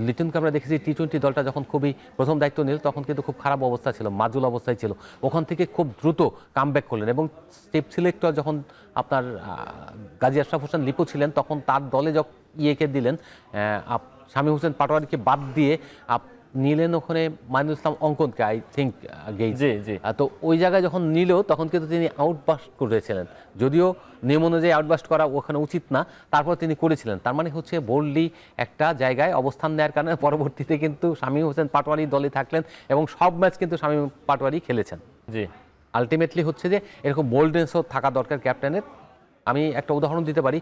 লিটনকে আমরা দেখেছি টি-20 দলটা যখন খুবই প্রথম দায়িত্ব নিল তখন কিন্তু খুব খারাপ অবস্থা ছিল, মাজুল অবস্থায় ছিল, ওখান থেকে খুব দ্রুত কামব্যাক করলেন। এবং চিফ সিলেক্টর যখন আপনার গাজী আশরাফ হোসেন লিপু ছিলেন তখন তার দলে ইয়েকে দিলেন, শামীম হোসেন পাটোয়ারিকে বাদ দিয়ে নিলেন ওখানে মাইনুল ইসলাম অঙ্কনকে, আই থিঙ্ক গেইজ। তো ওই জায়গায় যখন নিল তখন কিন্তু তিনি আউটবাস্ট করেছিলেন, যদিও নিয়ম অনুযায়ী আউটবাস্ট করা ওখানে উচিত না, তারপর তিনি করেছিলেন। তার মানে হচ্ছে বোল্ডলি একটা জায়গায় অবস্থান নেওয়ার কারণে পরবর্তীতে কিন্তু শামীম হোসেন পাটোয়ারি দলে থাকলেন এবং সব ম্যাচ কিন্তু শামীম পাটোয়ারি খেলেছেন। জি, আলটিমেটলি হচ্ছে যে এরকম বোল্ডনেসও থাকা দরকার ক্যাপ্টেনের। আমি একটা উদাহরণ দিতে পারি,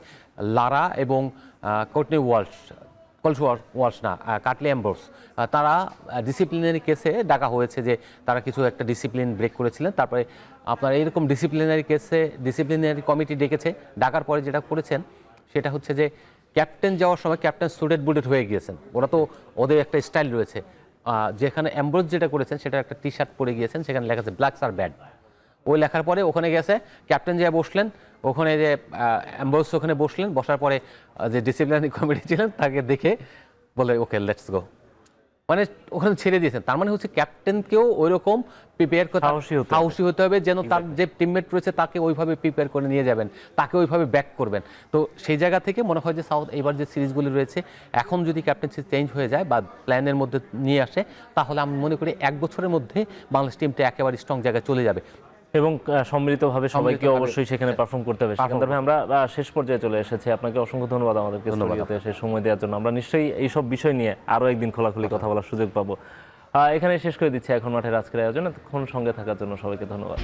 লারা এবং কোর্টনি ওয়ালশ না, কাটলি অ্যাম্ব্রোস, তারা ডিসিপ্লিনারি কেসে ডাকা হয়েছে যে তারা কিছু একটা ডিসিপ্লিন ব্রেক করেছিলেন। তারপরে আপনার এইরকম ডিসিপ্লিনারি কেসে ডিসিপ্লিনারি কমিটি ডেকেছে, ডাকার পরে যেটা করেছেন সেটা হচ্ছে যে ক্যাপ্টেন যাওয়ার সময় ক্যাপ্টেন সুটেড বুটেড হয়ে গিয়েছেন, ওরা তো ওদের একটা স্টাইল রয়েছে। যেখানে অ্যাম্ব্রোস যেটা করেছেন সেটা একটা টি শার্ট পরে গিয়েছেন, সেখানে লেখা আছে ব্ল্যাকস আর ব্যাড। ওই লেখার পরে ওখানে গেছে, ক্যাপ্টেন যে বসলেন ওখানে, যে অ্যাম্বস ওখানে বসলেন, বসার পরে যে ডিসিপ্লিনারি কমিটি ছিলেন তাকে দেখে বলে ওকে লেটস গো, মানে ওখানে ছেড়ে দিয়েছেন। তার মানে হচ্ছে ক্যাপ্টেনকেও ওই রকম প্রিপেয়ার করতে, সাহসী হতে হবে, যেন তার যে টিমমেট রয়েছে তাকে ওইভাবে প্রিপেয়ার করে নিয়ে যাবেন, তাকে ওইভাবে ব্যাক করবেন। তো সেই জায়গা থেকে মনে হয় যে সাউথ এবার যে সিরিজগুলি রয়েছে এখন যদি ক্যাপ্টেন্সি চেঞ্জ হয়ে যায় বা প্ল্যানের মধ্যে নিয়ে আসে, তাহলে আমি মনে করি 1 বছরের মধ্যে বাংলাদেশ টিমটা একেবারে স্ট্রং জায়গায় চলে যাবে এবং সম্মিলিতভাবে সবাইকে অবশ্যই সেখানে পারফর্ম করতে হবে। সিকান্দার ভাই, আমরা শেষ পর্যায়ে চলে এসেছি, আপনাকে অসংখ্য ধন্যবাদ আমাদেরকে স্টুডিওতে এসে সময় দেওয়ার জন্য। আমরা নিশ্চয়ই এইসব বিষয় নিয়ে আরও একদিন খোলাখুলি কথা বলার সুযোগ পাবো। এখানে শেষ করে দিচ্ছি এখন মাঠের আজকের আয়োজন। এতক্ষণ সঙ্গে থাকার জন্য সবাইকে ধন্যবাদ।